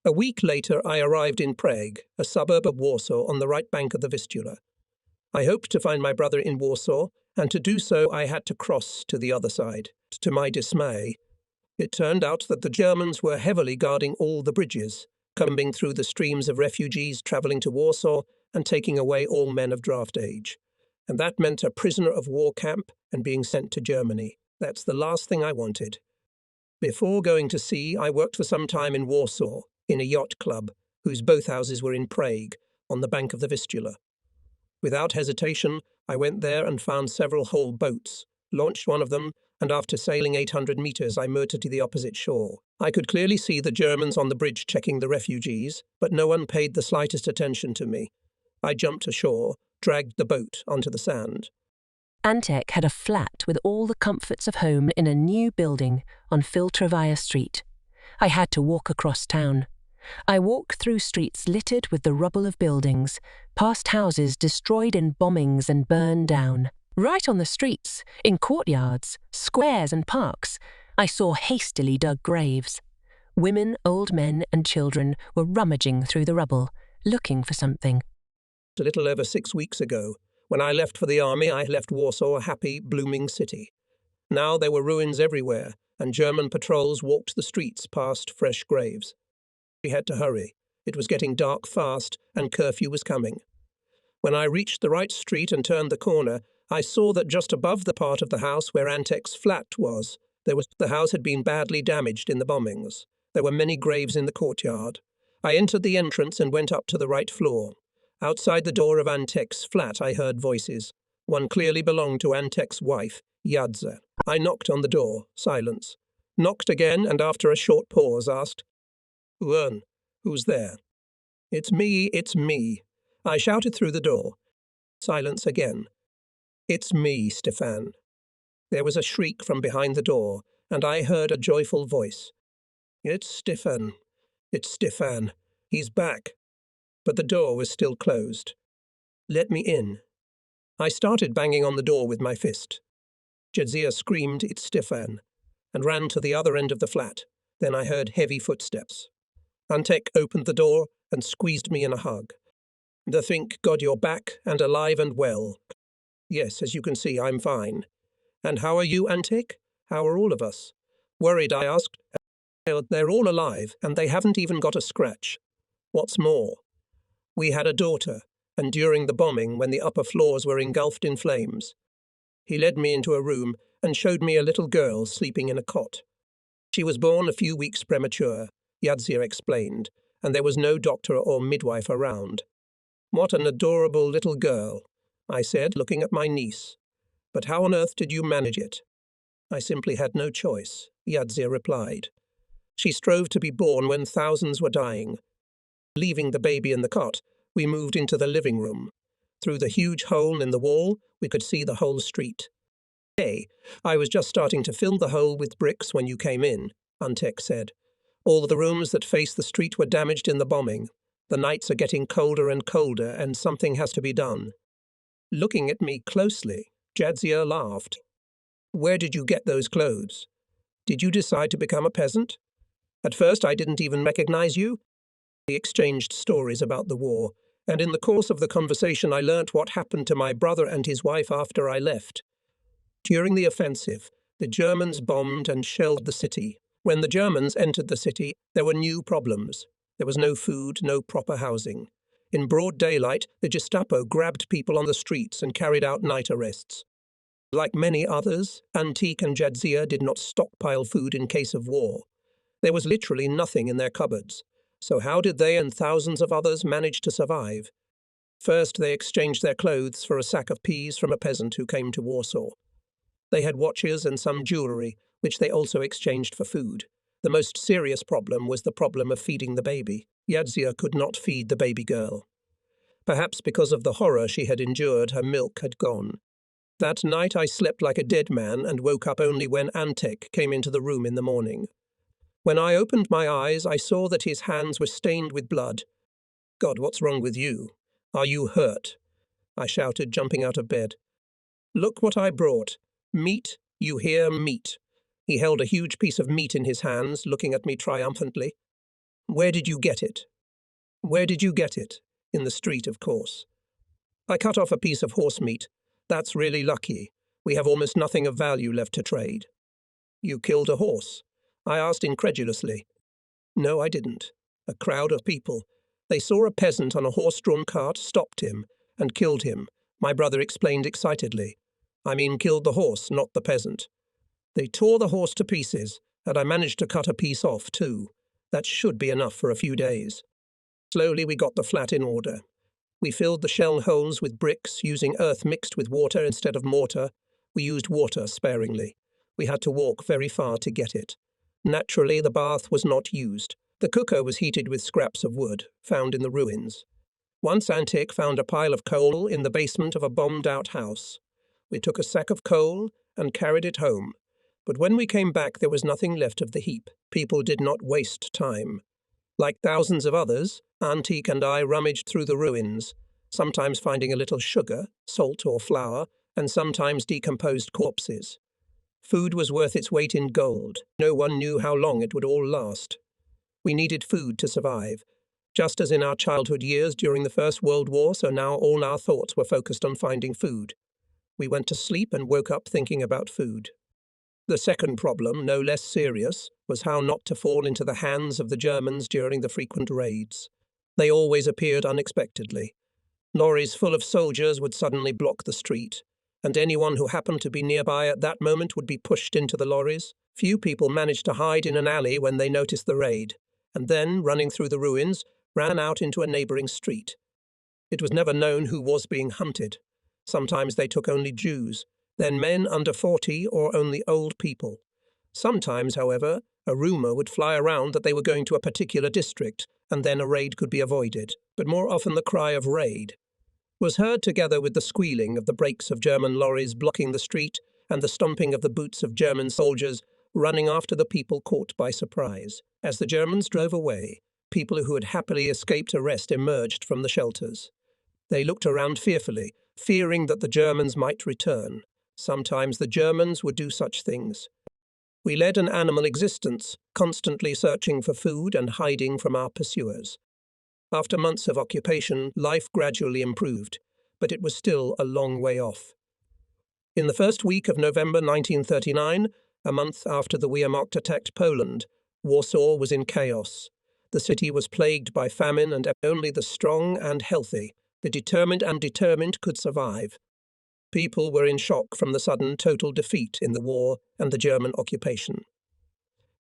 A week later, I arrived in Prague, a suburb of Warsaw on the right bank of the Vistula. I hoped to find my brother in Warsaw, and to do so I had to cross to the other side. To my dismay, it turned out that the Germans were heavily guarding all the bridges, combing through the streams of refugees travelling to Warsaw and taking away all men of draft age. And that meant a prisoner of war camp and being sent to Germany. That's the last thing I wanted. Before going to sea, I worked for some time in Warsaw, in a yacht club, whose boathouses were in Prague, on the bank of the Vistula. Without hesitation, I went there and found several whole boats, launched one of them, and after sailing 800 metres, I moored to the opposite shore. I could clearly see the Germans on the bridge checking the refugees, but no one paid the slightest attention to me. I jumped ashore, dragged the boat onto the sand. Antek had a flat with all the comforts of home in a new building on Filtrovaya Street. I had to walk across town. I walked through streets littered with the rubble of buildings, past houses destroyed in bombings and burned down. Right on the streets, in courtyards, squares and parks, I saw hastily dug graves. Women, old men and children were rummaging through the rubble, looking for something. A little over 6 weeks ago, when I left for the army, I left Warsaw a happy, blooming city. Now there were ruins everywhere, and German patrols walked the streets past fresh graves. We had to hurry. It was getting dark fast, and curfew was coming. When I reached the right street and turned the corner, I saw that just above the part of the house where Antek's flat was, the house had been badly damaged in the bombings. There were many graves in the courtyard. I entered the entrance and went up to the right floor. Outside the door of Antek's flat, I heard voices. One clearly belonged to Antek's wife, Jadza. I knocked on the door. Silence. Knocked again, and after a short pause asked, "Wern, who's there?" It's me. I shouted through the door. Silence again. "It's me, Stefan." There was a shriek from behind the door, and I heard a joyful voice. It's Stefan. He's back." But the door was still closed. "Let me in." I started banging on the door with my fist. Jadzia screamed, "It's Stefan," and ran to the other end of the flat. Then I heard heavy footsteps. Antek opened the door and squeezed me in a hug. "Thank God you're back and alive and well." "Yes, as you can see, I'm fine." "And how are you, Antek? How are all of us?" Worried, I asked. "They're all alive, and they haven't even got a scratch. What's more, we had a daughter, and during the bombing, when the upper floors were engulfed in flames, he led me into a room and showed me a little girl sleeping in a cot. She was born a few weeks premature," Jadzia explained, "and there was no doctor or midwife around." "What an adorable little girl," I said, looking at my niece. "But how on earth did you manage it?" "I simply had no choice," Jadzia replied. "She strove to be born when thousands were dying. Leaving the baby in the cot, we moved into the living room. Through the huge hole in the wall, we could see the whole street." "Hey, I was just starting to fill the hole with bricks when you came in," Antek said. "All the rooms that face the street were damaged in the bombing. The nights are getting colder and colder, and something has to be done." Looking at me closely, Jadzia laughed. "Where did you get those clothes? Did you decide to become a peasant? At first I didn't even recognize you." We exchanged stories about the war, and in the course of the conversation I learnt what happened to my brother and his wife after I left. During the offensive, the Germans bombed and shelled the city. When the Germans entered the city, there were new problems. There was no food, no proper housing. In broad daylight, the Gestapo grabbed people on the streets and carried out night arrests. Like many others, Antek and Jadzia did not stockpile food in case of war. There was literally nothing in their cupboards. So how did they and thousands of others manage to survive? First, they exchanged their clothes for a sack of peas from a peasant who came to Warsaw. They had watches and some jewellery, which they also exchanged for food. The most serious problem was the problem of feeding the baby. Jadzia could not feed the baby girl. Perhaps because of the horror she had endured, her milk had gone. That night I slept like a dead man and woke up only when Antek came into the room in the morning. When I opened my eyes, I saw that his hands were stained with blood. "God, what's wrong with you? Are you hurt?" I shouted, jumping out of bed. "Look what I brought. Meat, you hear, meat." He held a huge piece of meat in his hands, looking at me triumphantly. Where did you get it? Where did you get it? In the street, of course. I cut off a piece of horse meat. That's really lucky. We have almost nothing of value left to trade. You killed a horse? I asked incredulously. No, I didn't. A crowd of people. They saw a peasant on a horse-drawn cart, stopped him, and killed him, my brother explained excitedly. I mean killed the horse, not the peasant. They tore the horse to pieces, and I managed to cut a piece off, too. That should be enough for a few days. Slowly we got the flat in order. We filled the shell holes with bricks, using earth mixed with water instead of mortar. We used water sparingly. We had to walk very far to get it. Naturally, the bath was not used. The cooker was heated with scraps of wood, found in the ruins. Once Antic found a pile of coal in the basement of a bombed-out house. We took a sack of coal and carried it home. But when we came back, there was nothing left of the heap. People did not waste time. Like thousands of others, Antique and I rummaged through the ruins, sometimes finding a little sugar, salt or flour, and sometimes decomposed corpses. Food was worth its weight in gold. No one knew how long it would all last. We needed food to survive. Just as in our childhood years during the First World War, so now all our thoughts were focused on finding food. We went to sleep and woke up thinking about food. The second problem, no less serious, was how not to fall into the hands of the Germans during the frequent raids. They always appeared unexpectedly. Lorries full of soldiers would suddenly block the street, and anyone who happened to be nearby at that moment would be pushed into the lorries. Few people managed to hide in an alley when they noticed the raid, and then, running through the ruins, ran out into a neighbouring street. It was never known who was being hunted. Sometimes they took only Jews, then men under 40 or only old people. Sometimes, however, a rumour would fly around that they were going to a particular district, and then a raid could be avoided. But more often the cry of raid was heard together with the squealing of the brakes of German lorries blocking the street and the stomping of the boots of German soldiers running after the people caught by surprise. As the Germans drove away, people who had happily escaped arrest emerged from the shelters. They looked around fearfully, fearing that the Germans might return. Sometimes the Germans would do such things. We led an animal existence, constantly searching for food and hiding from our pursuers. After months of occupation, life gradually improved, but it was still a long way off. In the first week of November 1939, a month after the Wehrmacht attacked Poland, Warsaw was in chaos. The city was plagued by famine, and only the strong and healthy, the determined could survive. People were in shock from the sudden total defeat in the war and the German occupation.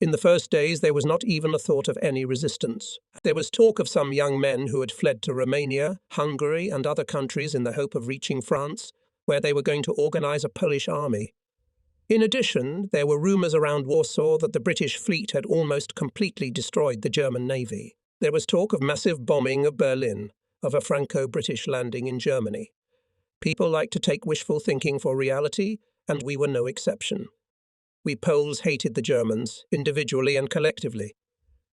In the first days, there was not even a thought of any resistance. There was talk of some young men who had fled to Romania, Hungary, and other countries in the hope of reaching France, where they were going to organize a Polish army. In addition, there were rumours around Warsaw that the British fleet had almost completely destroyed the German navy. There was talk of massive bombing of Berlin, of a Franco-British landing in Germany. People like to take wishful thinking for reality, and we were no exception. We Poles hated the Germans, individually and collectively.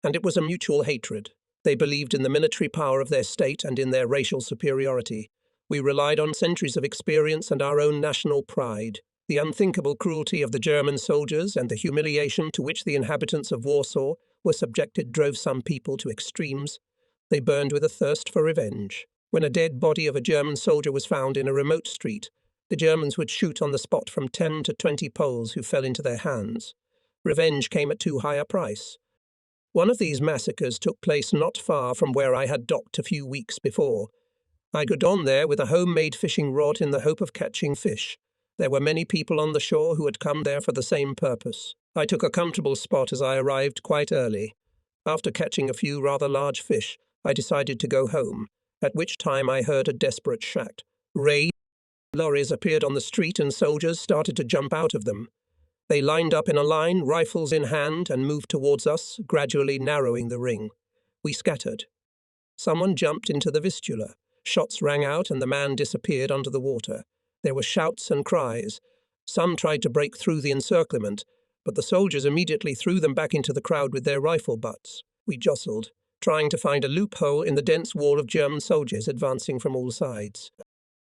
And it was a mutual hatred. They believed in the military power of their state and in their racial superiority. We relied on centuries of experience and our own national pride. The unthinkable cruelty of the German soldiers and the humiliation to which the inhabitants of Warsaw were subjected drove some people to extremes. They burned with a thirst for revenge. When a dead body of a German soldier was found in a remote street, the Germans would shoot on the spot from 10 to 20 Poles who fell into their hands. Revenge came at too high a price. One of these massacres took place not far from where I had docked a few weeks before. I got on there with a homemade fishing rod in the hope of catching fish. There were many people on the shore who had come there for the same purpose. I took a comfortable spot as I arrived quite early. After catching a few rather large fish, I decided to go home, at which time I heard a desperate shout. Raid! Lorries appeared on the street and soldiers started to jump out of them. They lined up in a line, rifles in hand, and moved towards us, gradually narrowing the ring. We scattered. Someone jumped into the Vistula. Shots rang out and the man disappeared under the water. There were shouts and cries. Some tried to break through the encirclement, but the soldiers immediately threw them back into the crowd with their rifle butts. We jostled, trying to find a loophole in the dense wall of German soldiers advancing from all sides.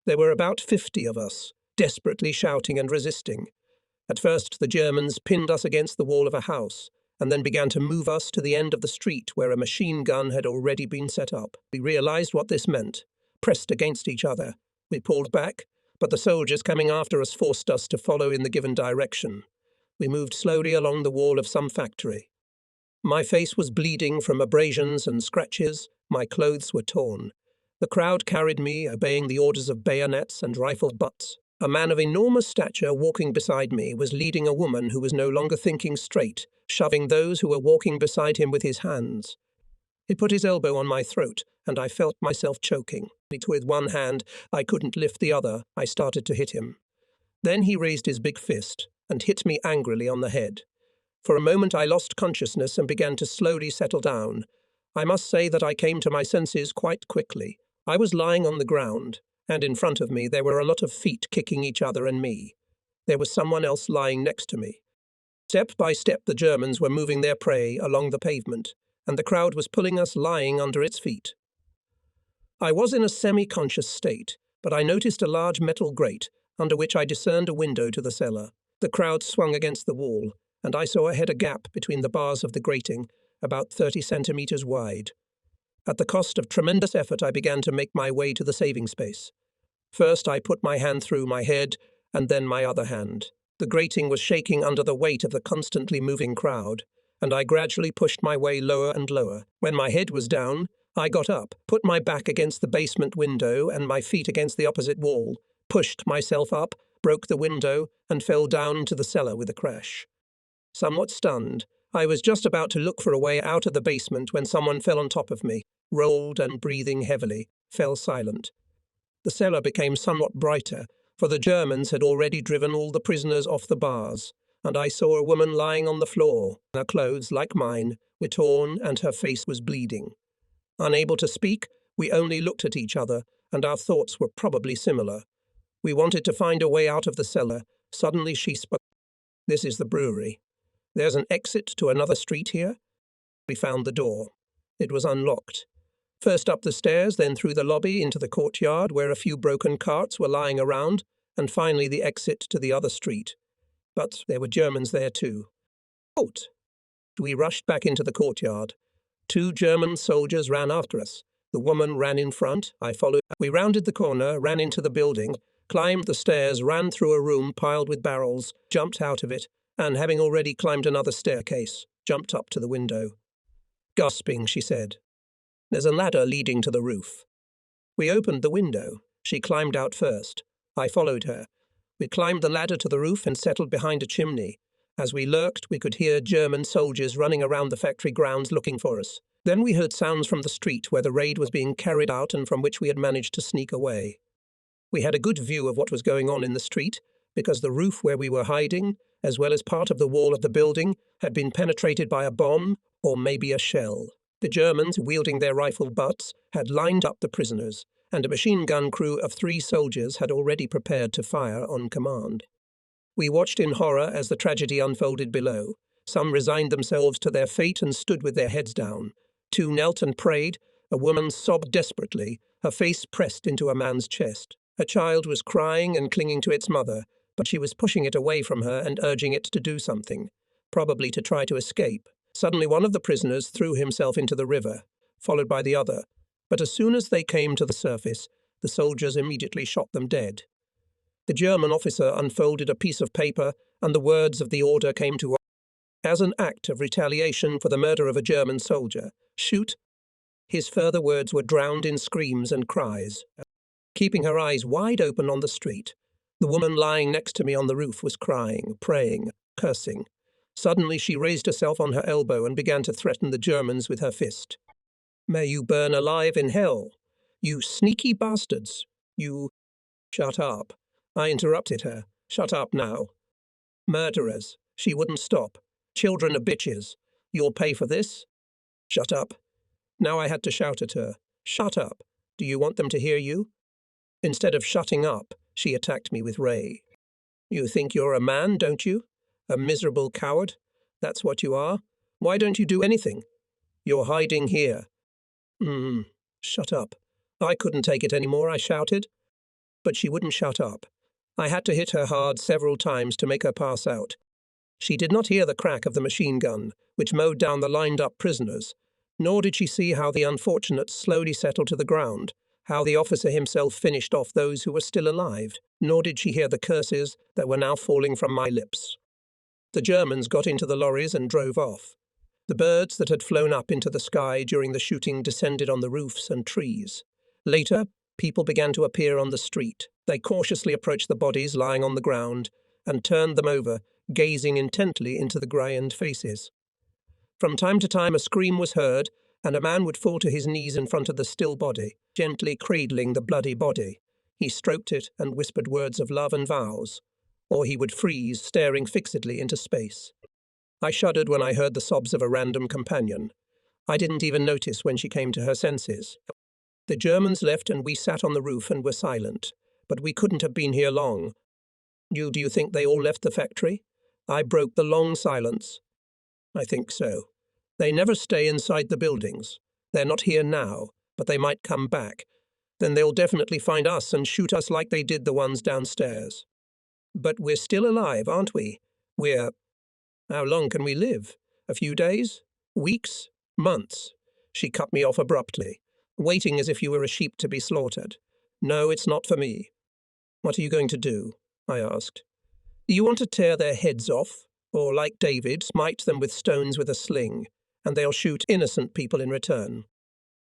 There were about 50 of us, desperately shouting and resisting. At first the Germans pinned us against the wall of a house, and then began to move us to the end of the street where a machine gun had already been set up. We realized what this meant. Pressed against each other, we pulled back, but the soldiers coming after us forced us to follow in the given direction. We moved slowly along the wall of some factory. My face was bleeding from abrasions and scratches, my clothes were torn. The crowd carried me, obeying the orders of bayonets and rifle butts. A man of enormous stature walking beside me was leading a woman who was no longer thinking straight, shoving those who were walking beside him with his hands. He put his elbow on my throat, and I felt myself choking. With one hand, I couldn't lift the other. I started to hit him. Then he raised his big fist and hit me angrily on the head. For a moment I lost consciousness and began to slowly settle down. I must say that I came to my senses quite quickly. I was lying on the ground, and in front of me there were a lot of feet kicking each other and me. There was someone else lying next to me. Step by step the Germans were moving their prey along the pavement, and the crowd was pulling us lying under its feet. I was in a semi-conscious state, but I noticed a large metal grate, under which I discerned a window to the cellar. The crowd swung against the wall, and I saw ahead a gap between the bars of the grating, about 30 centimetres wide. At the cost of tremendous effort, I began to make my way to the saving space. First, I put my hand through my head, and then my other hand. The grating was shaking under the weight of the constantly moving crowd, and I gradually pushed my way lower and lower. When my head was down, I got up, put my back against the basement window and my feet against the opposite wall, pushed myself up, broke the window, and fell down into the cellar with a crash. Somewhat stunned, I was just about to look for a way out of the basement when someone fell on top of me, rolled and breathing heavily, fell silent. The cellar became somewhat brighter, for the Germans had already driven all the prisoners off the bars, and I saw a woman lying on the floor. Her clothes, like mine, were torn and her face was bleeding. Unable to speak, we only looked at each other, and our thoughts were probably similar. We wanted to find a way out of the cellar. Suddenly she spoke. "This is the brewery. There's an exit to another street here." We found the door. It was unlocked. First up the stairs, then through the lobby into the courtyard where a few broken carts were lying around, and finally the exit to the other street. But there were Germans there too. Halt! We rushed back into the courtyard. 2 German soldiers ran after us. The woman ran in front. I followed. We rounded the corner, ran into the building, climbed the stairs, ran through a room piled with barrels, jumped out of it, and having already climbed another staircase, jumped up to the window. Gasping, she said, "There's a ladder leading to the roof." We opened the window. She climbed out first. I followed her. We climbed the ladder to the roof and settled behind a chimney. As we lurked, we could hear German soldiers running around the factory grounds looking for us. Then we heard sounds from the street where the raid was being carried out and from which we had managed to sneak away. We had a good view of what was going on in the street, because the roof where we were hiding, as well as part of the wall of the building, had been penetrated by a bomb or maybe a shell. The Germans, wielding their rifle butts, had lined up the prisoners, and a machine gun crew of 3 soldiers had already prepared to fire on command. We watched in horror as the tragedy unfolded below. Some resigned themselves to their fate and stood with their heads down. 2 knelt and prayed. A woman sobbed desperately, her face pressed into a man's chest. A child was crying and clinging to its mother, but she was pushing it away from her and urging it to do something, probably to try to escape. Suddenly one of the prisoners threw himself into the river, followed by the other. But as soon as they came to the surface, the soldiers immediately shot them dead. The German officer unfolded a piece of paper, and the words of the order came to us. As an act of retaliation for the murder of a German soldier, shoot. His further words were drowned in screams and cries. Keeping her eyes wide open on the street, the woman lying next to me on the roof was crying, praying, cursing. Suddenly she raised herself on her elbow and began to threaten the Germans with her fist. "May you burn alive in hell. You sneaky bastards. You—" "Shut up." I interrupted her. "Shut up now." "Murderers." She wouldn't stop. "Children are bitches. You'll pay for this." "Shut up." Now I had to shout at her. "Shut up. Do you want them to hear you?" Instead of shutting up, she attacked me with rage. "You think you're a man, don't you? A miserable coward? That's what you are? Why don't you do anything? You're hiding here." Shut up. I couldn't take it anymore, I shouted. But she wouldn't shut up. I had to hit her hard several times to make her pass out. She did not hear the crack of the machine gun, which mowed down the lined-up prisoners, nor did she see how the unfortunates slowly settled to the ground, how the officer himself finished off those who were still alive, nor did she hear the curses that were now falling from my lips. The Germans got into the lorries and drove off. The birds that had flown up into the sky during the shooting descended on the roofs and trees. Later, people began to appear on the street. They cautiously approached the bodies lying on the ground and turned them over, gazing intently into the grey faces. From time to time a scream was heard, and a man would fall to his knees in front of the still body, gently cradling the bloody body. He stroked it and whispered words of love and vows, or he would freeze, staring fixedly into space. I shuddered when I heard the sobs of a random companion. I didn't even notice when she came to her senses. The Germans left and we sat on the roof and were silent, but we couldn't have been here long. Do you think they all left the factory? I broke the long silence. I think so. They never stay inside the buildings. They're not here now, but they might come back. Then they'll definitely find us and shoot us like they did the ones downstairs. But we're still alive, aren't we? How long can we live? A few days? Weeks? Months? She cut me off abruptly, waiting as if you were a sheep to be slaughtered. No, it's not for me. What are you going to do? I asked. Do you want to tear their heads off? Or, like David, smite them with stones with a sling, and they'll shoot innocent people in return?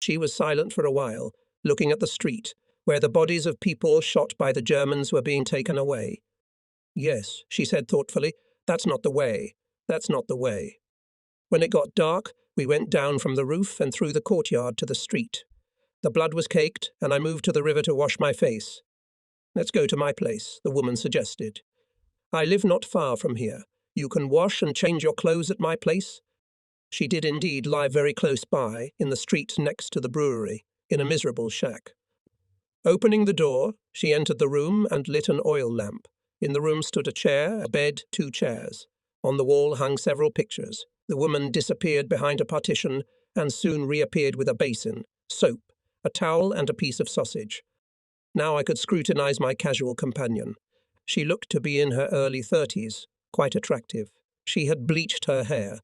She was silent for a while, looking at the street, where the bodies of people shot by the Germans were being taken away. Yes, she said thoughtfully, that's not the way. That's not the way. When it got dark, we went down from the roof and through the courtyard to the street. The blood was caked, and I moved to the river to wash my face. Let's go to my place, the woman suggested. I live not far from here. You can wash and change your clothes at my place. She did indeed lie very close by, in the street next to the brewery, in a miserable shack. Opening the door, she entered the room and lit an oil lamp. In the room stood a chair, a bed, 2 chairs. On the wall hung several pictures. The woman disappeared behind a partition and soon reappeared with a basin, soap, a towel and a piece of sausage. Now I could scrutinize my casual companion. She looked to be in her early 30s, quite attractive. She had bleached her hair.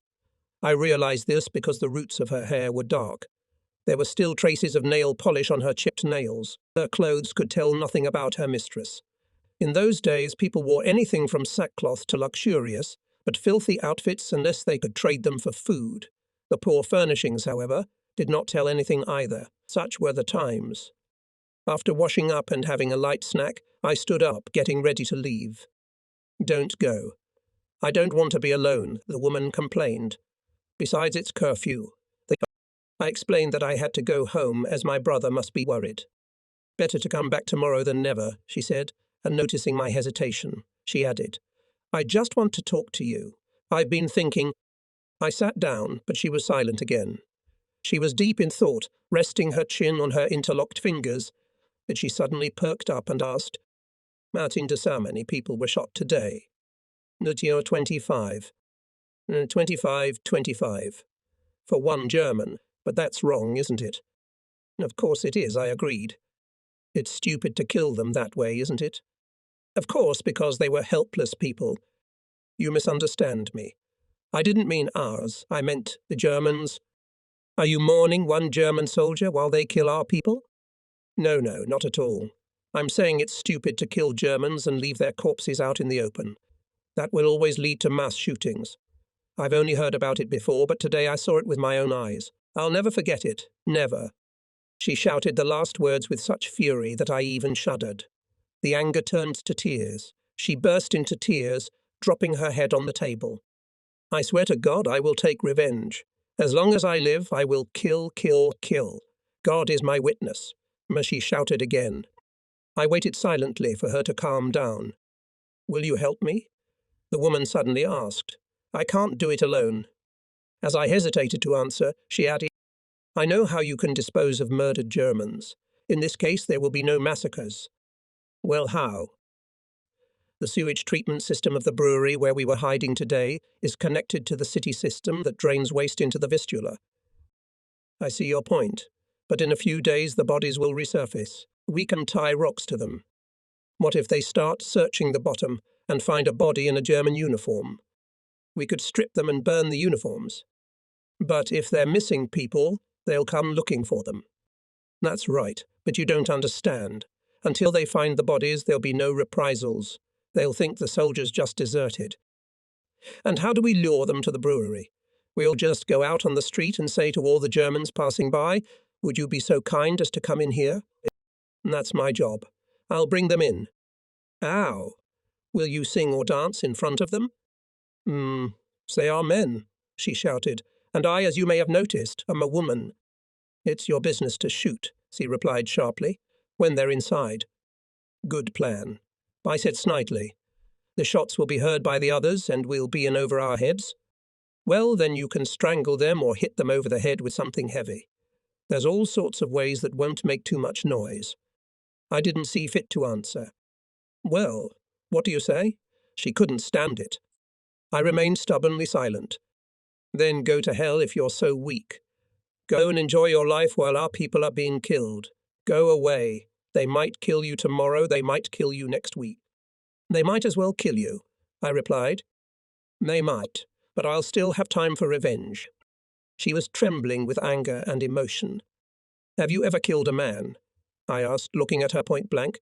I realized this because the roots of her hair were dark. There were still traces of nail polish on her chipped nails. Her clothes could tell nothing about her mistress. In those days, people wore anything from sackcloth to luxurious, but filthy outfits unless they could trade them for food. The poor furnishings, however, did not tell anything either. Such were the times. After washing up and having a light snack, I stood up, getting ready to leave. Don't go. I don't want to be alone, the woman complained. Besides, it's curfew. I explained that I had to go home as my brother must be worried. Better to come back tomorrow than never, she said, and noticing my hesitation, she added, I just want to talk to you. I've been thinking. I sat down, but she was silent again. She was deep in thought, resting her chin on her interlocked fingers, but she suddenly perked up and asked, Martin, how many people were shot today? That you're 25. 25. For one German, but that's wrong, isn't it? Of course it is, I agreed. It's stupid to kill them that way, isn't it? Of course, because they were helpless people. You misunderstand me. I didn't mean ours, I meant the Germans. Are you mourning one German soldier while they kill our people? No, not at all. I'm saying it's stupid to kill Germans and leave their corpses out in the open. That will always lead to mass shootings. I've only heard about it before, but today I saw it with my own eyes. I'll never forget it, never. She shouted the last words with such fury that I even shuddered. The anger turned to tears. She burst into tears, dropping her head on the table. I swear to God I will take revenge. As long as I live, I will kill. God is my witness. She shouted again. I waited silently for her to calm down. Will you help me? The woman suddenly asked. I can't do it alone. As I hesitated to answer, she added, I know how you can dispose of murdered Germans. In this case, there will be no massacres. Well, how? The sewage treatment system of the brewery where we were hiding today is connected to the city system that drains waste into the Vistula. I see your point, but in a few days the bodies will resurface. We can tie rocks to them. What if they start searching the bottom and find a body in a German uniform? We could strip them and burn the uniforms. But if they're missing people, they'll come looking for them. That's right, but you don't understand. Until they find the bodies, there'll be no reprisals. They'll think the soldiers just deserted. And how do we lure them to the brewery? We'll just go out on the street and say to all the Germans passing by, "Would you be so kind as to come in here?" That's my job. I'll bring them in. Ow! Will you sing or dance in front of them? Say amen, she shouted, and I, as you may have noticed, am a woman. It's your business to shoot, she replied sharply, when they're inside. Good plan. I said snidely. The shots will be heard by the others, and we'll be in over our heads. Well, then you can strangle them or hit them over the head with something heavy. There's all sorts of ways that won't make too much noise. I didn't see fit to answer. Well, what do you say? She couldn't stand it. I remained stubbornly silent. Then go to hell if you're so weak. Go and enjoy your life while our people are being killed. Go away. They might kill you tomorrow, they might kill you next week. They might as well kill you, I replied. They might, but I'll still have time for revenge. She was trembling with anger and emotion. Have you ever killed a man? I asked, looking at her point blank.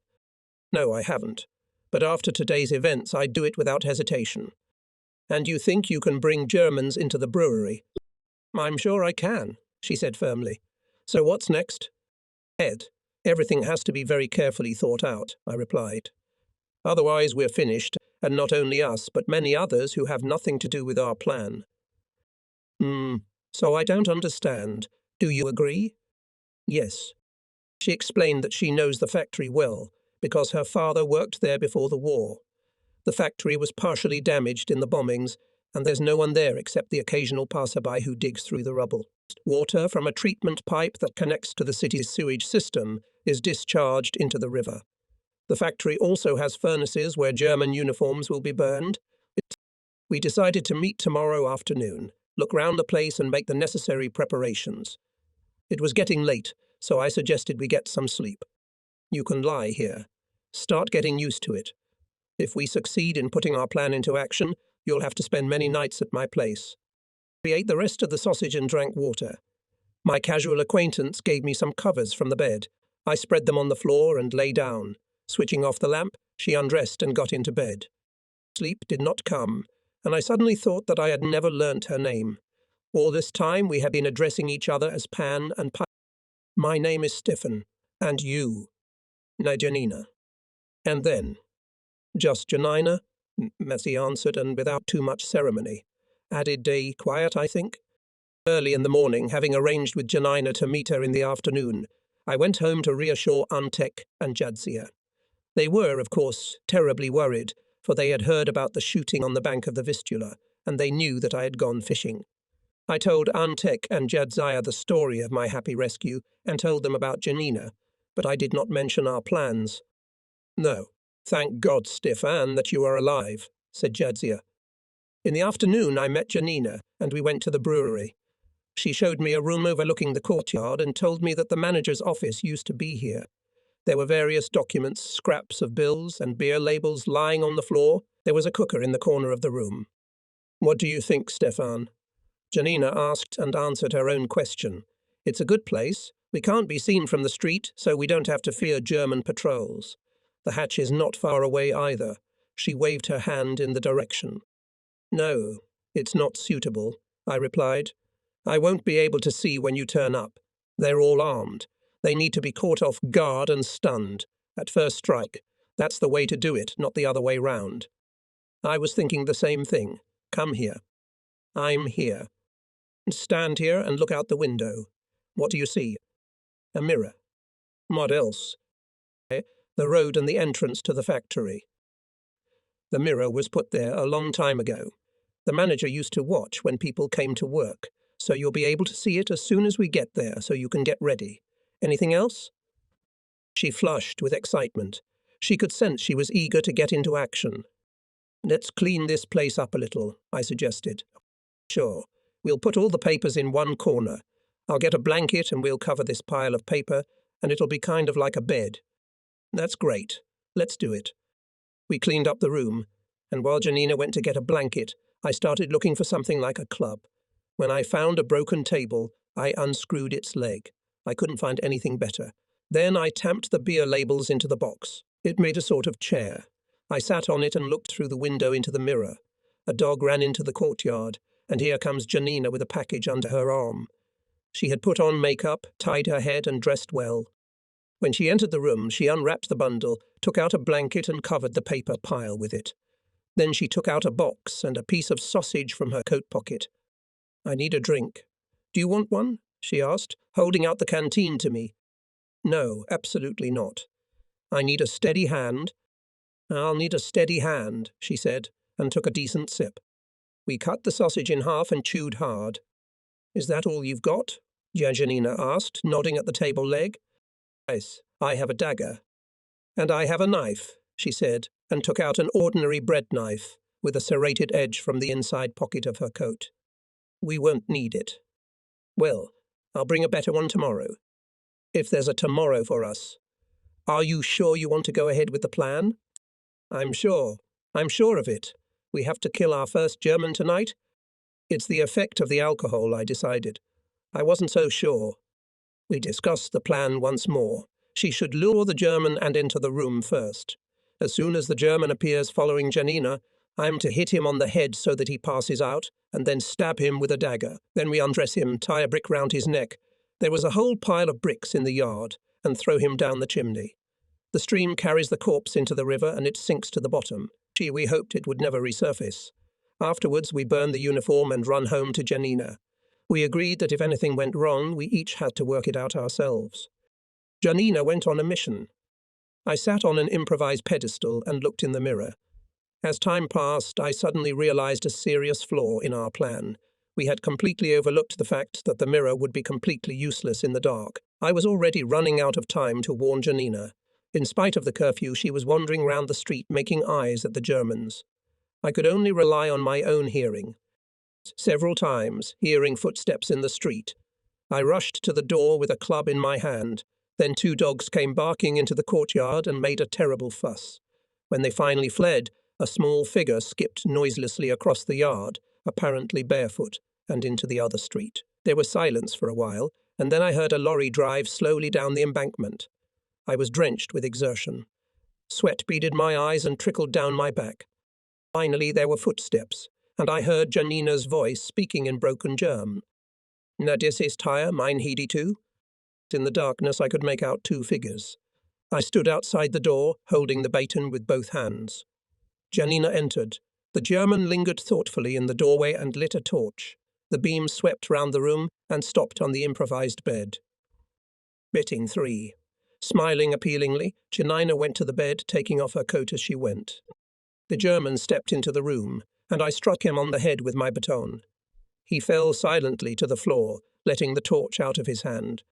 No, I haven't. But after today's events, I'd do it without hesitation. And you think you can bring Germans into the brewery? I'm sure I can, she said firmly. So what's next? Ed, everything has to be very carefully thought out, I replied. Otherwise we're finished, and not only us, but many others who have nothing to do with our plan. So I don't understand. Do you agree? Yes. She explained that she knows the factory well, because her father worked there before the war. The factory was partially damaged in the bombings, and there's no one there except the occasional passerby who digs through the rubble. Water from a treatment pipe that connects to the city's sewage system is discharged into the river. The factory also has furnaces where German uniforms will be burned. We decided to meet tomorrow afternoon, look round the place and make the necessary preparations. It was getting late, so I suggested we get some sleep. You can lie here. Start getting used to it. If we succeed in putting our plan into action, you'll have to spend many nights at my place. We ate the rest of the sausage and drank water. My casual acquaintance gave me some covers from the bed. I spread them on the floor and lay down. Switching off the lamp, she undressed and got into bed. Sleep did not come, and I suddenly thought that I had never learnt her name. All this time we had been addressing each other as Pan and Pi. My name is Stefan, and you? Janina. And then? Just Janina, Messi answered, and without too much ceremony. Added day quiet, I think. Early in the morning, having arranged with Janina to meet her in the afternoon, I went home to reassure Antek and Jadzia. They were, of course, terribly worried, for they had heard about the shooting on the bank of the Vistula, and they knew that I had gone fishing. I told Antek and Jadzia the story of my happy rescue and told them about Janina, but I did not mention our plans. No, thank God, Stefan, that you are alive, said Jadzia. In the afternoon I met Janina, and we went to the brewery. She showed me a room overlooking the courtyard and told me that the manager's office used to be here. There were various documents, scraps of bills, and beer labels lying on the floor. There was a cooker in the corner of the room. What do you think, Stefan? Janina asked and answered her own question. It's a good place. We can't be seen from the street, so we don't have to fear German patrols. The hatch is not far away either. She waved her hand in the direction. No, it's not suitable, I replied. I won't be able to see when you turn up. They're all armed. They need to be caught off guard and stunned. At first strike. That's the way to do it, not the other way round. I was thinking the same thing. Come here. I'm here. Stand here and look out the window. What do you see? A mirror. What else? The road and the entrance to the factory. The mirror was put there a long time ago. The manager used to watch when people came to work, so you'll be able to see it as soon as we get there so you can get ready. Anything else? She flushed with excitement. She could sense she was eager to get into action. Let's clean this place up a little, I suggested. Sure. We'll put all the papers in one corner. I'll get a blanket and we'll cover this pile of paper, and it'll be kind of like a bed. That's great. Let's do it. We cleaned up the room, and while Janina went to get a blanket, I started looking for something like a club. When I found a broken table, I unscrewed its leg. I couldn't find anything better. Then I tamped the beer labels into the box. It made a sort of chair. I sat on it and looked through the window into the mirror. A dog ran into the courtyard, and here comes Janina with a package under her arm. She had put on makeup, tied her head, and dressed well. When she entered the room, she unwrapped the bundle, took out a blanket and covered the paper pile with it. Then she took out a box and a piece of sausage from her coat pocket. "I need a drink." "Do you want one?" she asked, holding out the canteen to me. "No, absolutely not." "I need a steady hand." "I'll need a steady hand," she said, and took a decent sip. We cut the sausage in half and chewed hard. "Is that all you've got?" Janina asked, nodding at the table leg. "Yes, I have a dagger." "And I have a knife," she said, and took out an ordinary bread knife with a serrated edge from the inside pocket of her coat. "We won't need it." "Well, I'll bring a better one tomorrow." "If there's a tomorrow for us." "Are you sure you want to go ahead with the plan?" I'm sure of it. We have to kill our first German tonight." "It's the effect of the alcohol," I decided. I wasn't so sure. We discussed the plan once more. She should lure the German and enter the room first. As soon as the German appears following Janina, I am to hit him on the head so that he passes out, and then stab him with a dagger. Then we undress him, tie a brick round his neck. There was a whole pile of bricks in the yard, and throw him down the chimney. The stream carries the corpse into the river and it sinks to the bottom. We hoped it would never resurface. Afterwards, we burn the uniform and run home to Janina. We agreed that if anything went wrong, we each had to work it out ourselves. Janina went on a mission. I sat on an improvised pedestal and looked in the mirror. As time passed, I suddenly realized a serious flaw in our plan. We had completely overlooked the fact that the mirror would be completely useless in the dark. I was already running out of time to warn Janina. In spite of the curfew, she was wandering round the street making eyes at the Germans. I could only rely on my own hearing. Several times, hearing footsteps in the street, I rushed to the door with a club in my hand. Then 2 dogs came barking into the courtyard and made a terrible fuss. When they finally fled, a small figure skipped noiselessly across the yard, apparently barefoot, and into the other street. There was silence for a while, and then I heard a lorry drive slowly down the embankment. I was drenched with exertion. Sweat beaded my eyes and trickled down my back. Finally there were footsteps, and I heard Janina's voice speaking in broken German. "Na, das ist teuer, mein Hedi too." In the darkness I could make out 2 figures. I stood outside the door, holding the baton with both hands. Janina entered. The German lingered thoughtfully in the doorway and lit a torch. The beam swept round the room and stopped on the improvised bed. Bitting 3. Smiling appealingly, Janina went to the bed, taking off her coat as she went. The German stepped into the room, and I struck him on the head with my baton. He fell silently to the floor, letting the torch out of his hand.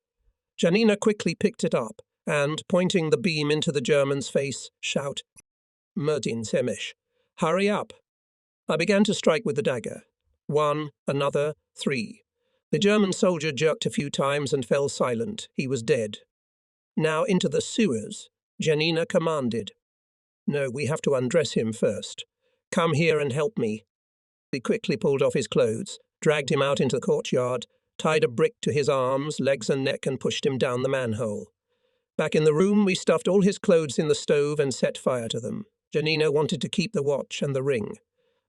Janina quickly picked it up, and, pointing the beam into the German's face, shouted, "Merdin Semish, hurry up!" I began to strike with the dagger. 1, another, 3. The German soldier jerked a few times and fell silent. He was dead. "Now into the sewers," Janina commanded. "No, we have to undress him first. Come here and help me." He quickly pulled off his clothes, dragged him out into the courtyard, tied a brick to his arms, legs and neck and pushed him down the manhole. Back in the room, we stuffed all his clothes in the stove and set fire to them. Janina wanted to keep the watch and the ring,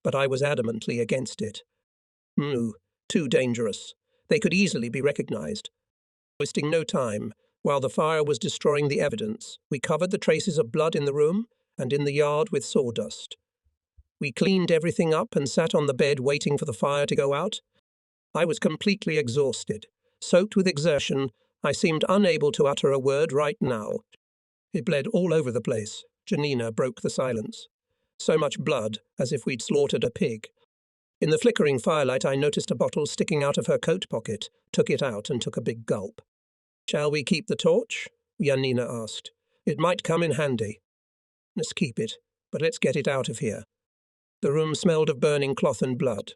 but I was adamantly against it. No, too dangerous. They could easily be recognized. Wasting no time, while the fire was destroying the evidence, we covered the traces of blood in the room and in the yard with sawdust. We cleaned everything up and sat on the bed waiting for the fire to go out. I was completely exhausted. Soaked with exertion, I seemed unable to utter a word right now. It bled all over the place. Janina broke the silence. So much blood, as if we'd slaughtered a pig. In the flickering firelight, I noticed a bottle sticking out of her coat pocket, took it out and took a big gulp. "Shall we keep the torch?" Janina asked. "It might come in handy." "Let's keep it, but let's get it out of here." The room smelled of burning cloth and blood.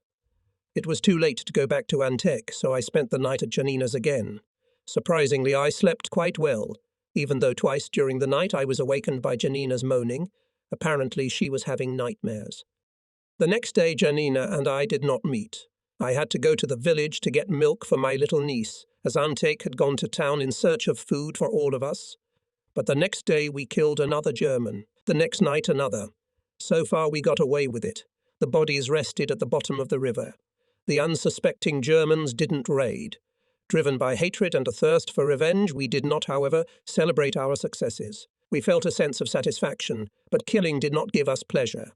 It was too late to go back to Antec, so I spent the night at Janina's again. Surprisingly, I slept quite well, even though twice during the night I was awakened by Janina's moaning. Apparently she was having nightmares. The next day Janina and I did not meet. I had to go to the village to get milk for my little niece, as Antek had gone to town in search of food for all of us. But the next day we killed another German, the next night another. So far we got away with it. The bodies rested at the bottom of the river. The unsuspecting Germans didn't raid. Driven by hatred and a thirst for revenge, we did not, however, celebrate our successes. We felt a sense of satisfaction, but killing did not give us pleasure.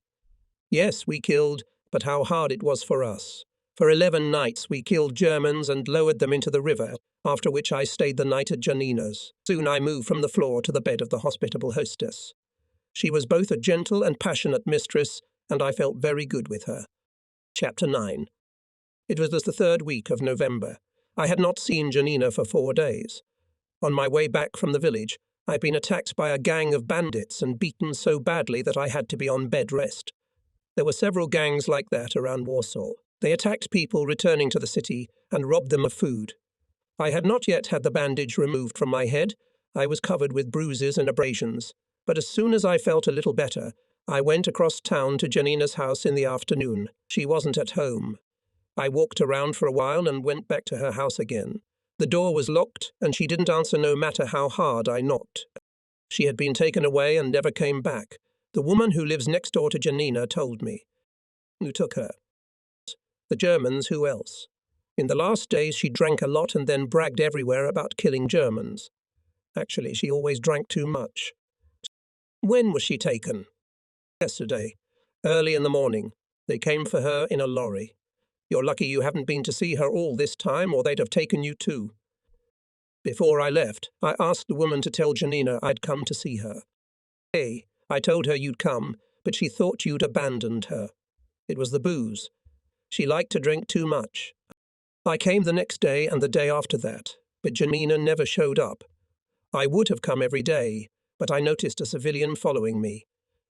Yes, we killed, but how hard it was for us. For 11 nights we killed Germans and lowered them into the river, after which I stayed the night at Janina's. Soon I moved from the floor to the bed of the hospitable hostess. She was both a gentle and passionate mistress, and I felt very good with her. Chapter 9. It was the 3rd week of November. I had not seen Janina for 4 days. On my way back from the village, I'd been attacked by a gang of bandits and beaten so badly that I had to be on bed rest. There were several gangs like that around Warsaw. They attacked people returning to the city and robbed them of food. I had not yet had the bandage removed from my head. I was covered with bruises and abrasions. But as soon as I felt a little better, I went across town to Janina's house in the afternoon. She wasn't at home. I walked around for a while and went back to her house again. The door was locked, and she didn't answer no matter how hard I knocked. She had been taken away and never came back. The woman who lives next door to Janina told me. Who took her? The Germans, who else? In the last days she drank a lot and then bragged everywhere about killing Germans. Actually, she always drank too much. When was she taken? Yesterday. Early in the morning. They came for her in a lorry. You're lucky you haven't been to see her all this time, or they'd have taken you too. Before I left, I asked the woman to tell Janina I'd come to see her. Hey, I told her you'd come, but she thought you'd abandoned her. It was the booze. She liked to drink too much. I came the next day and the day after that, but Janina never showed up. I would have come every day, but I noticed a civilian following me.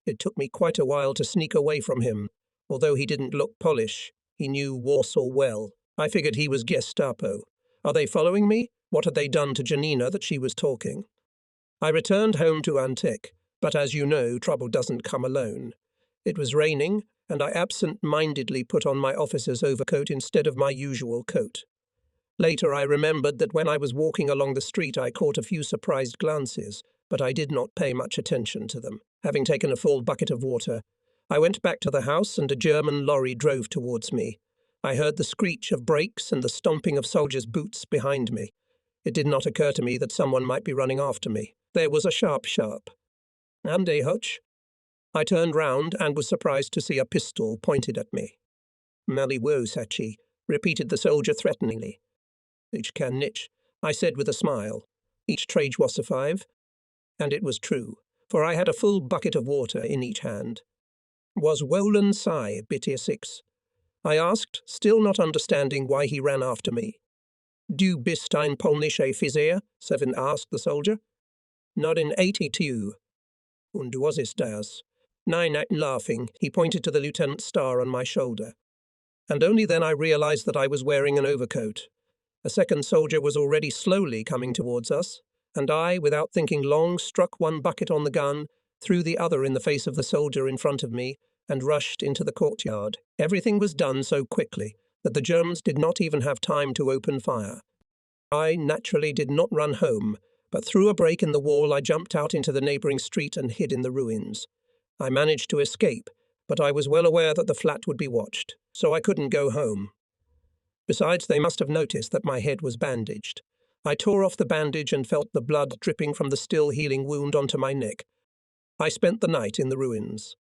It took me quite a while to sneak away from him. Although he didn't look Polish, he knew Warsaw well. I figured he was Gestapo. Are they following me? What had they done to Janina that she was talking? I returned home to Antek, but as you know, trouble doesn't come alone. It was raining, and I absent-mindedly put on my officer's overcoat instead of my usual coat. Later I remembered that when I was walking along the street I caught a few surprised glances, but I did not pay much attention to them. Having taken a full bucket of water, I went back to the house and a German lorry drove towards me. I heard the screech of brakes and the stomping of soldiers' boots behind me. It did not occur to me that someone might be running after me. There was a sharp. "Ande Hutch?" I turned round and was surprised to see a pistol pointed at me. "Mali wo, Sachi," repeated the soldier threateningly. "Ich can nich," I said with a smile. Each trade was survive. And it was true, for I had a full bucket of water in each hand. "Was Wolan Sai, bitte 6?" I asked, still not understanding why he ran after me. "Du bist ein polnische Offizier?" 7 asked the soldier. "Not in 82. Und was ist das?" 9 laughing, he pointed to the lieutenant's star on my shoulder. And only then I realized that I was wearing an overcoat. A second soldier was already slowly coming towards us, and I, without thinking long, struck one bucket on the gun, threw the other in the face of the soldier in front of me, and rushed into the courtyard. Everything was done so quickly that the Germans did not even have time to open fire. I naturally did not run home, but through a break in the wall I jumped out into the neighbouring street and hid in the ruins. I managed to escape, but I was well aware that the flat would be watched, so I couldn't go home. Besides, they must have noticed that my head was bandaged. I tore off the bandage and felt the blood dripping from the still healing wound onto my neck. I spent the night in the ruins.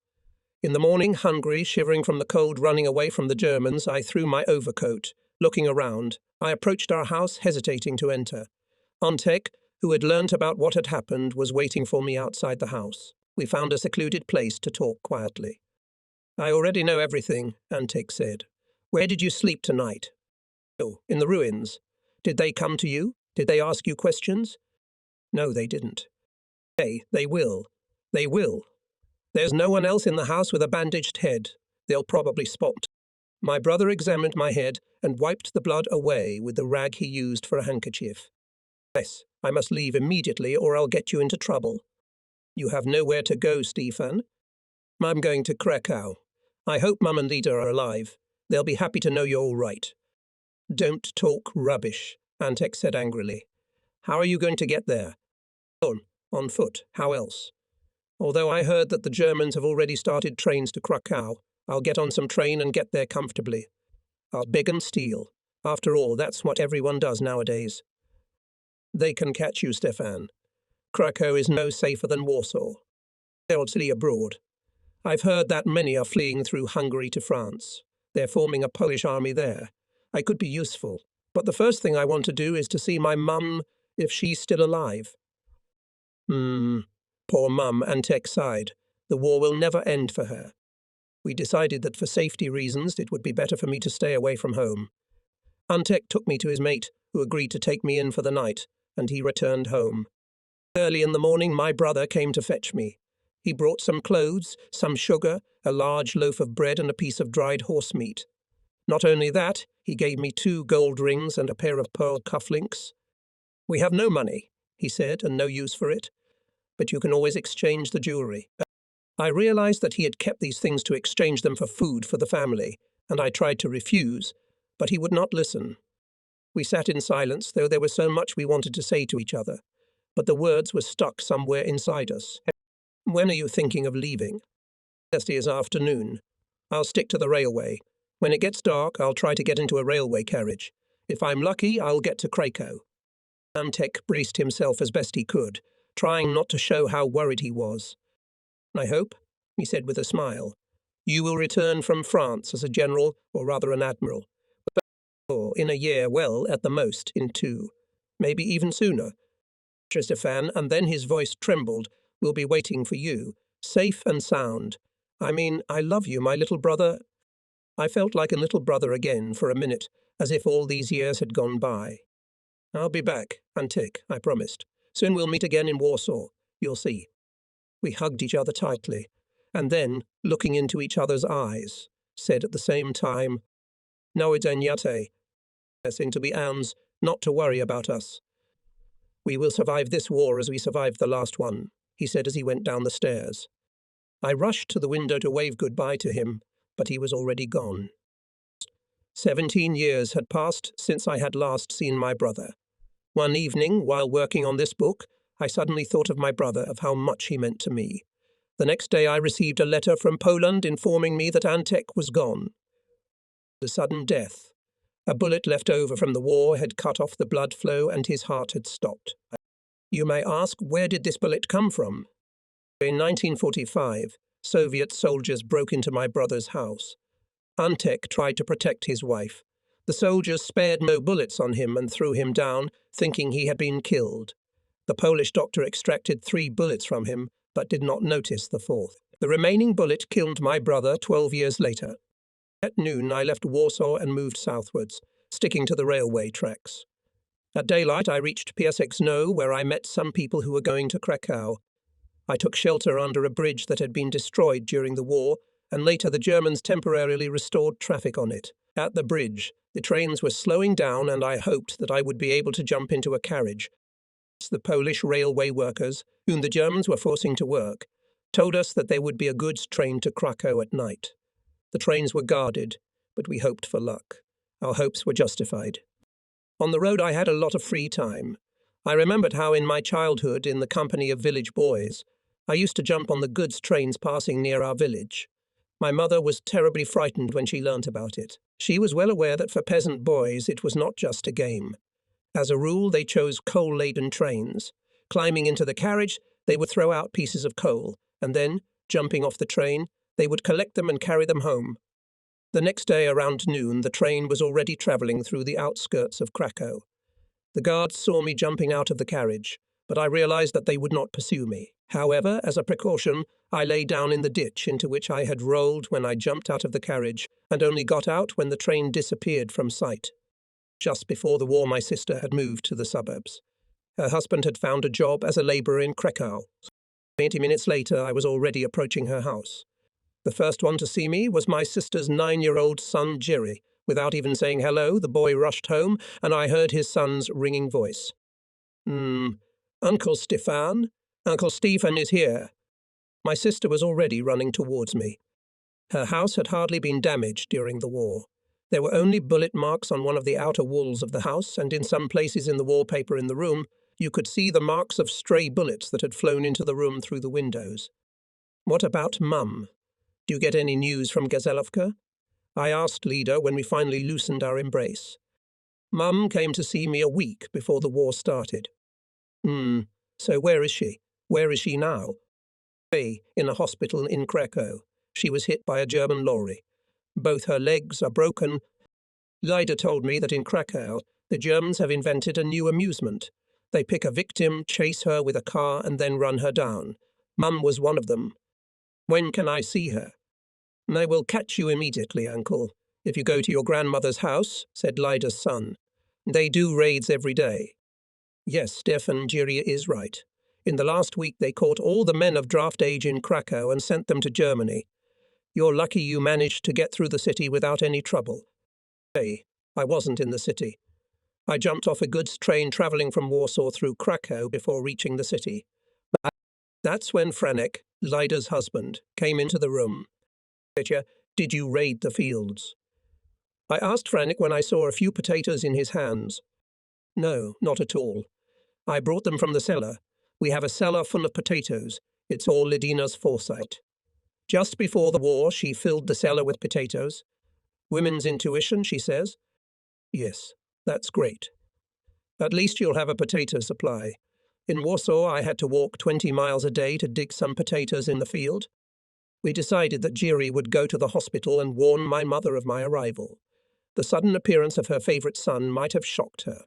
In the morning, hungry, shivering from the cold running away from the Germans, I threw my overcoat. Looking around, I approached our house, hesitating to enter. Antek, who had learnt about what had happened, was waiting for me outside the house. We found a secluded place to talk quietly. "I already know everything," Antek said. "Where did you sleep tonight?" "Oh, in the ruins. Did they come to you? Did they ask you questions?" "No, they didn't." "Hey, they will. They will. There's no one else in the house with a bandaged head. They'll probably spot." My brother examined my head and wiped the blood away with the rag he used for a handkerchief. "Yes, I must leave immediately or I'll get you into trouble." "You have nowhere to go, Stefan." "I'm going to Krakow. I hope Mum and Lita are alive. They'll be happy to know you're all right. Don't talk rubbish, Antek said angrily. How are you going to get there? On foot. How else? Although I heard that the Germans have already started trains to Krakow, I'll get on some train and get there comfortably. I'll beg and steal. After all, that's what everyone does nowadays. They can catch you, Stefan. Krakow is no safer than Warsaw. They'll flee abroad. I've heard that many are fleeing through Hungary to France. They're forming a Polish army there. I could be useful, but the first thing I want to do is to see my mum, if she's still alive. Poor Mum, Antek sighed. The war will never end for her. We decided that for safety reasons it would be better for me to stay away from home. Antek took me to his mate, who agreed to take me in for the night, and he returned home. Early in the morning my brother came to fetch me. He brought some clothes, some sugar, a large loaf of bread and a piece of dried horse meat. Not only that, he gave me 2 gold rings and a pair of pearl cufflinks. We have no money, he said, and no use for it, but you can always exchange the jewellery. I realized that he had kept these things to exchange them for food for the family, and I tried to refuse, but he would not listen. We sat in silence, though there was so much we wanted to say to each other, but the words were stuck somewhere inside us. When are you thinking of leaving? Thursday's afternoon. I'll stick to the railway. When it gets dark, I'll try to get into a railway carriage. If I'm lucky, I'll get to Krakow. Antek braced himself as best he could, trying not to show how worried he was. I hope, he said with a smile, you will return from France as a general, or rather an admiral. Or in a year, well, at the most, in 2. Maybe even sooner. Stefan, and then his voice trembled, will be waiting for you, safe and sound. I mean, I love you, my little brother. I felt like a little brother again for a minute, as if all these years had gone by. I'll be back, Antek, I promised. Soon we'll meet again in Warsaw. You'll see. We hugged each other tightly, and then, looking into each other's eyes, said at the same time, "No idzieniate," into the Anns, not to worry about us. We will survive this war as we survived the last one, he said as he went down the stairs. I rushed to the window to wave goodbye to him, but he was already gone. 17 years had passed since I had last seen my brother. One evening, while working on this book, I suddenly thought of my brother, of how much he meant to me. The next day I received a letter from Poland informing me that Antek was gone. The sudden death. A bullet left over from the war had cut off the blood flow and his heart had stopped. You may ask, where did this bullet come from? In 1945, Soviet soldiers broke into my brother's house. Antek tried to protect his wife. The soldiers spared no bullets on him and threw him down, thinking he had been killed. The Polish doctor extracted 3 bullets from him, but did not notice the 4th. The remaining bullet killed my brother 12 years later. At noon, I left Warsaw and moved southwards, sticking to the railway tracks. At daylight, I reached Piaseczno, where I met some people who were going to Krakow. I took shelter under a bridge that had been destroyed during the war, and later the Germans temporarily restored traffic on it. At the bridge, the trains were slowing down, and I hoped that I would be able to jump into a carriage. The Polish railway workers, whom the Germans were forcing to work, told us that there would be a goods train to Krakow at night. The trains were guarded, but we hoped for luck. Our hopes were justified. On the road I had a lot of free time. I remembered how in my childhood, in the company of village boys, I used to jump on the goods trains passing near our village. My mother was terribly frightened when she learnt about it. She was well aware that for peasant boys it was not just a game. As a rule, they chose coal-laden trains. Climbing into the carriage, they would throw out pieces of coal, and then, jumping off the train, they would collect them and carry them home. The next day around noon, the train was already travelling through the outskirts of Krakow. The guards saw me jumping out of the carriage, but I realized that they would not pursue me. However, as a precaution, I lay down in the ditch into which I had rolled when I jumped out of the carriage, and only got out when the train disappeared from sight. Just before the war, my sister had moved to the suburbs. Her husband had found a job as a labourer in Krakow. 20 minutes later, I was already approaching her house. The first one to see me was my sister's 9-year-old son, Jerry. Without even saying hello, the boy rushed home, and I heard his son's ringing voice. Uncle Stefan? Uncle Stephen is here. My sister was already running towards me. Her house had hardly been damaged during the war. There were only bullet marks on one of the outer walls of the house, and in some places in the wallpaper in the room, you could see the marks of stray bullets that had flown into the room through the windows. What about Mum? Do you get any news from Gazelovka? I asked Lida when we finally loosened our embrace. Mum came to see me a week before the war started. So where is she? Where is she now? In a hospital in Krakow. She was hit by a German lorry. Both her legs are broken. Lida told me that in Krakow, the Germans have invented a new amusement. They pick a victim, chase her with a car, and then run her down. Mum was one of them. When can I see her? I will catch you immediately, Uncle, if you go to your grandmother's house, said Lida's son. They do raids every day. Yes, Stefan Jiria is right. In the last week they caught all the men of draft age in Krakow and sent them to Germany. You're lucky you managed to get through the city without any trouble. Hey, I wasn't in the city. I jumped off a goods train travelling from Warsaw through Krakow before reaching the city. That's when Franek, Lida's husband, came into the room. Did you raid the fields? I asked Franek when I saw a few potatoes in his hands. No, not at all. I brought them from the cellar. We have a cellar full of potatoes. It's all Lidina's foresight. Just before the war, she filled the cellar with potatoes. Women's intuition, she says. Yes, that's great. At least you'll have a potato supply. In Warsaw, I had to walk 20 miles a day to dig some potatoes in the field. We decided that Jiri would go to the hospital and warn my mother of my arrival. The sudden appearance of her favourite son might have shocked her.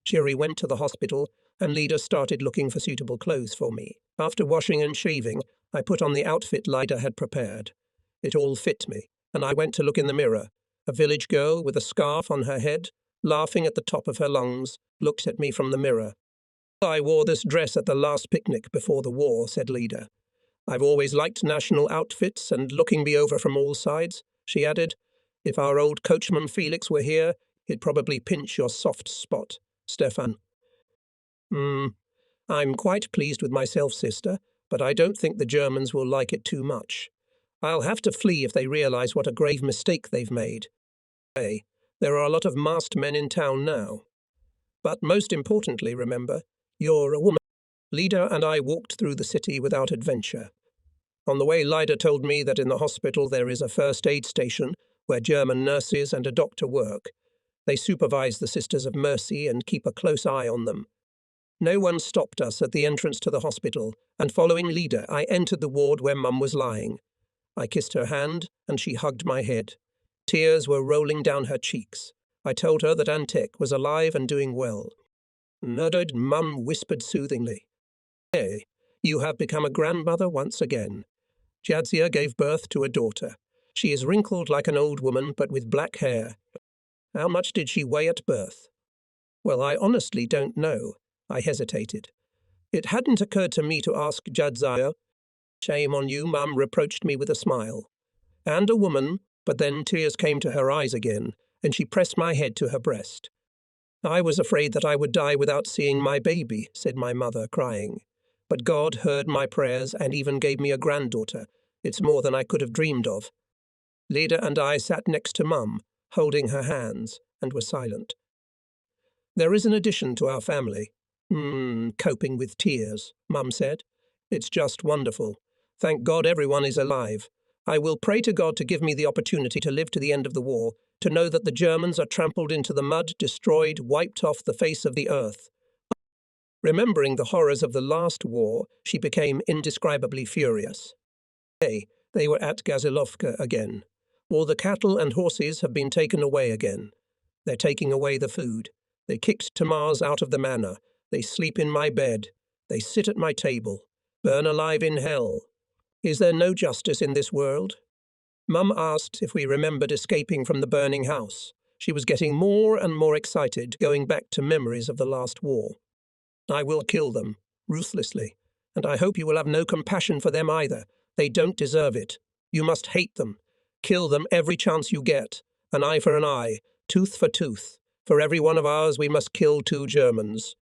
Jiri went to the hospital, and Lida started looking for suitable clothes for me. After washing and shaving, I put on the outfit Lida had prepared. It all fit me, and I went to look in the mirror. A village girl with a scarf on her head, laughing at the top of her lungs, looked at me from the mirror. I wore this dress at the last picnic before the war, said Lida. I've always liked national outfits and looking me over from all sides, she added. If our old coachman Felix were here, he'd probably pinch your soft spot, Stefan. I'm quite pleased with myself, sister, but I don't think the Germans will like it too much. I'll have to flee if they realize what a grave mistake they've made. Hey, there are a lot of masked men in town now. But most importantly, remember, you're a woman. Lida and I walked through the city without adventure. On the way, Lida told me that in the hospital there is a first aid station where German nurses and a doctor work. They supervise the Sisters of Mercy and keep a close eye on them. No one stopped us at the entrance to the hospital, and following Lida, I entered the ward where Mum was lying. I kissed her hand, and she hugged my head. Tears were rolling down her cheeks. I told her that Antek was alive and doing well. Murdered, Mum whispered soothingly. Hey, you have become a grandmother once again. Jadzia gave birth to a daughter. She is wrinkled like an old woman, but with black hair. How much did she weigh at birth? Well, I honestly don't know. I hesitated. It hadn't occurred to me to ask Jadzia. Shame on you, Mum reproached me with a smile. And a woman, but then tears came to her eyes again, and she pressed my head to her breast. I was afraid that I would die without seeing my baby, said my mother, crying. But God heard my prayers and even gave me a granddaughter. It's more than I could have dreamed of. Lida and I sat next to Mum, holding her hands, and were silent. There is an addition to our family. Coping with tears, Mum said. It's just wonderful. Thank God everyone is alive. I will pray to God to give me the opportunity to live to the end of the war, to know that the Germans are trampled into the mud, destroyed, wiped off the face of the earth. Remembering the horrors of the last war, she became indescribably furious. They were at Gazilovka again. All the cattle and horses have been taken away again. They're taking away the food. They kicked Tamars out of the manor. They sleep in my bed. They sit at my table. Burn alive in hell. Is there no justice in this world? Mum asked if we remembered escaping from the burning house. She was getting more and more excited, going back to memories of the last war. I will kill them, ruthlessly, and I hope you will have no compassion for them either. They don't deserve it. You must hate them. Kill them every chance you get. An eye for an eye, tooth for tooth. For every one of ours we must kill 2 Germans.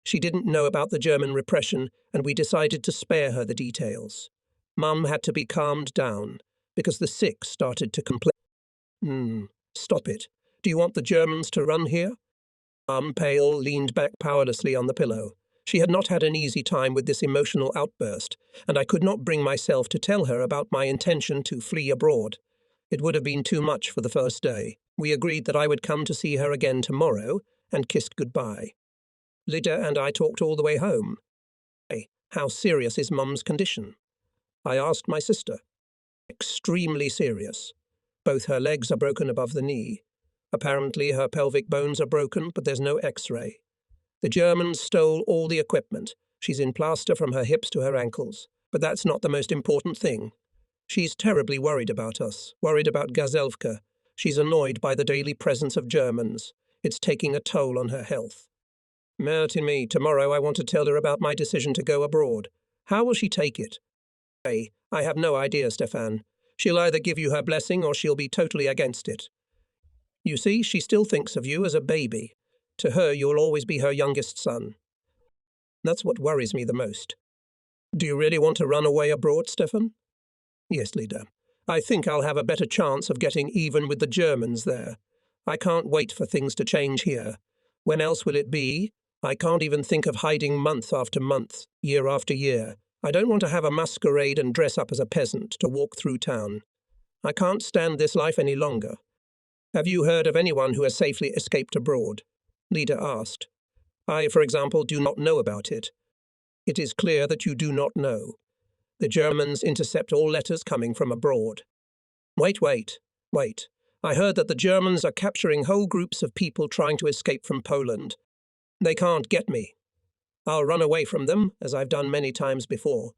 She didn't know about the German repression, and we decided to spare her the details. Mum had to be calmed down. because the sick started to complain. Stop it. Do you want the Germans to run here? Mum, pale, leaned back powerlessly on the pillow. She had not had an easy time with this emotional outburst, and I could not bring myself to tell her about my intention to flee abroad. It would have been too much for the first day. We agreed that I would come to see her again tomorrow, and kissed goodbye. Lydia and I talked all the way home. Hey, how serious is Mum's condition? I asked my sister. Extremely serious. Both her legs are broken above the knee. Apparently her pelvic bones are broken, but there's no X-ray. The Germans stole all the equipment. She's in plaster from her hips to her ankles. But that's not the most important thing. She's terribly worried about us, worried about Gazelka. She's annoyed by the daily presence of Germans. It's taking a toll on her health. Me, tomorrow I want to tell her about my decision to go abroad. How will she take it? Hey, I have no idea, Stefan. She'll either give you her blessing or she'll be totally against it. You see, she still thinks of you as a baby. To her, you'll always be her youngest son. That's what worries me the most. Do you really want to run away abroad, Stefan? Yes, Lida. I think I'll have a better chance of getting even with the Germans there. I can't wait for things to change here. When else will it be? I can't even think of hiding month after month, year after year. I don't want to have a masquerade and dress up as a peasant to walk through town. I can't stand this life any longer. Have you heard of anyone who has safely escaped abroad? Lida asked. I, for example, do not know about it. It is clear that you do not know. The Germans intercept all letters coming from abroad. Wait. I heard that the Germans are capturing whole groups of people trying to escape from Poland. They can't get me. I'll run away from them, as I've done many times before.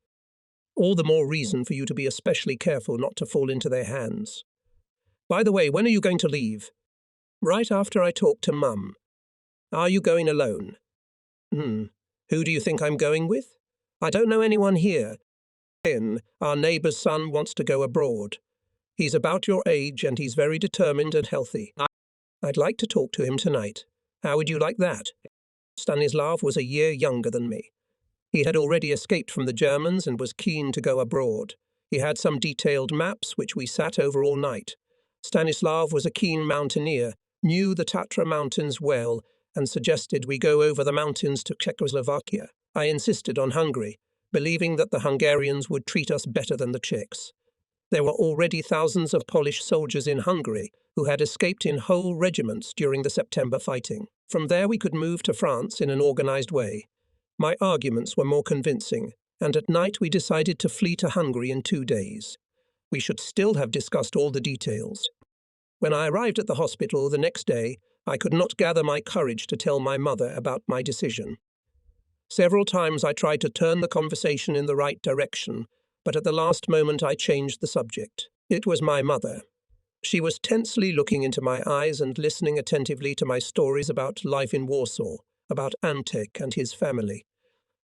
All the more reason for you to be especially careful not to fall into their hands. By the way, when are you going to leave? Right after I talk to Mum. Are you going alone? Who do you think I'm going with? I don't know anyone here. Our neighbour's son wants to go abroad. He's about your age and he's very determined and healthy. I'd like to talk to him tonight. How would you like that? Stanislav was a year younger than me. He had already escaped from the Germans and was keen to go abroad. He had some detailed maps which we sat over all night. Stanislav was a keen mountaineer, knew the Tatra Mountains well, and suggested we go over the mountains to Czechoslovakia. I insisted on Hungary, believing that the Hungarians would treat us better than the Czechs. There were already thousands of Polish soldiers in Hungary who had escaped in whole regiments during the September fighting. From there we could move to France in an organized way. My arguments were more convincing, and at night we decided to flee to Hungary in 2 days. We should still have discussed all the details. When I arrived at the hospital the next day, I could not gather my courage to tell my mother about my decision. Several times I tried to turn the conversation in the right direction, but at the last moment I changed the subject. It was my mother. She was tensely looking into my eyes and listening attentively to my stories about life in Warsaw, about Antek and his family.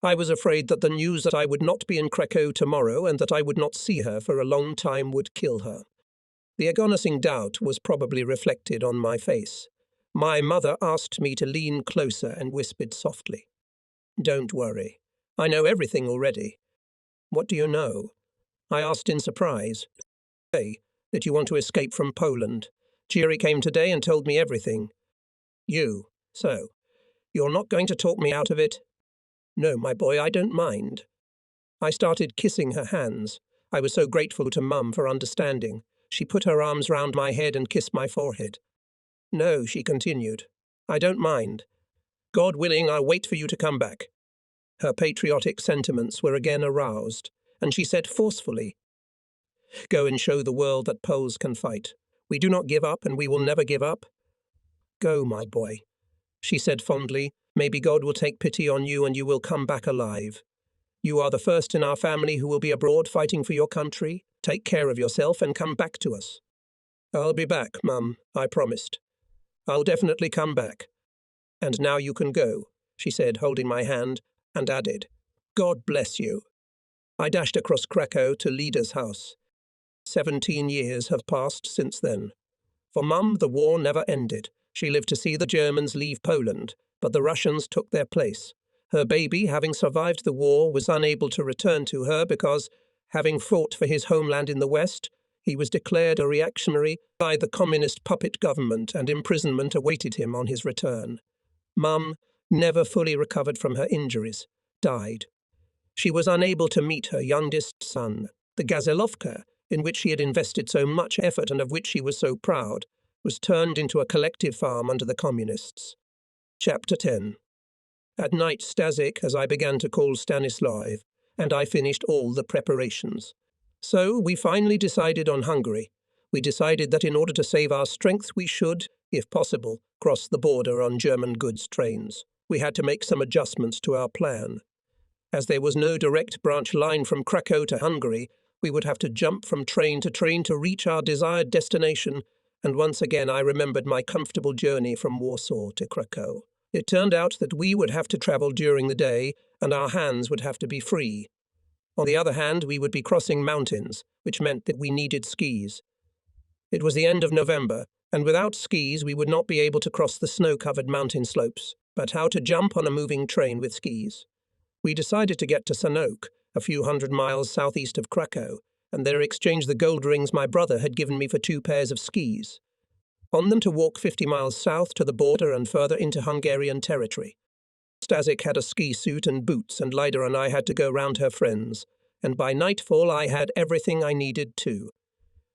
I was afraid that the news that I would not be in Krakow tomorrow and that I would not see her for a long time would kill her. The agonizing doubt was probably reflected on my face. My mother asked me to lean closer and whispered softly, "Don't worry. I know everything already." "What do you know?" I asked in surprise. "Say that you want to escape from Poland. Jiri came today and told me everything." So, you're not going to talk me out of it?" "No, my boy, I don't mind." I started kissing her hands. I was so grateful to Mum for understanding. She put her arms round my head and kissed my forehead. "No," she continued, "I don't mind. God willing, I'll wait for you to come back." Her patriotic sentiments were again aroused, and she said forcefully, "Go and show the world that Poles can fight. We do not give up, and we will never give up. Go, my boy," she said fondly. "Maybe God will take pity on you and you will come back alive. You are the first in our family who will be abroad fighting for your country. Take care of yourself and come back to us." "I'll be back, Mum," I promised. "I'll definitely come back. And now you can go," she said, holding my hand, and added, "God bless you." I dashed across Krakow to Lida's house. 17 years have passed since then. For Mum, the war never ended. She lived to see the Germans leave Poland, but the Russians took their place. Her baby, having survived the war, was unable to return to her because, having fought for his homeland in the West, He was declared a reactionary by the communist puppet government, and imprisonment awaited him on his return. Mum, never fully recovered from her injuries, died. She was unable to meet her youngest son. The Gazelovka, in which she had invested so much effort and of which she was so proud, was turned into a collective farm under the communists. Chapter 10. At night Stasik, as I began to call Stanislav, and I finished all the preparations. So we finally decided on Hungary. We decided that in order to save our strength we should, if possible, cross the border on German goods trains. We had to make some adjustments to our plan. As there was no direct branch line from Krakow to Hungary, we would have to jump from train to reach our desired destination, and once again I remembered my comfortable journey from Warsaw to Krakow. It turned out that we would have to travel during the day, and our hands would have to be free. On the other hand, we would be crossing mountains, which meant that we needed skis. It was the end of November, and without skis we would not be able to cross the snow-covered mountain slopes, but how to jump on a moving train with skis. We decided to get to Sanok, a few hundred miles southeast of Krakow, and there exchange the gold rings my brother had given me for 2 pairs of skis. On them to walk 50 miles south to the border and further into Hungarian territory. Stasik had a ski suit and boots, and Lida and I had to go round her friends, and by nightfall I had everything I needed too.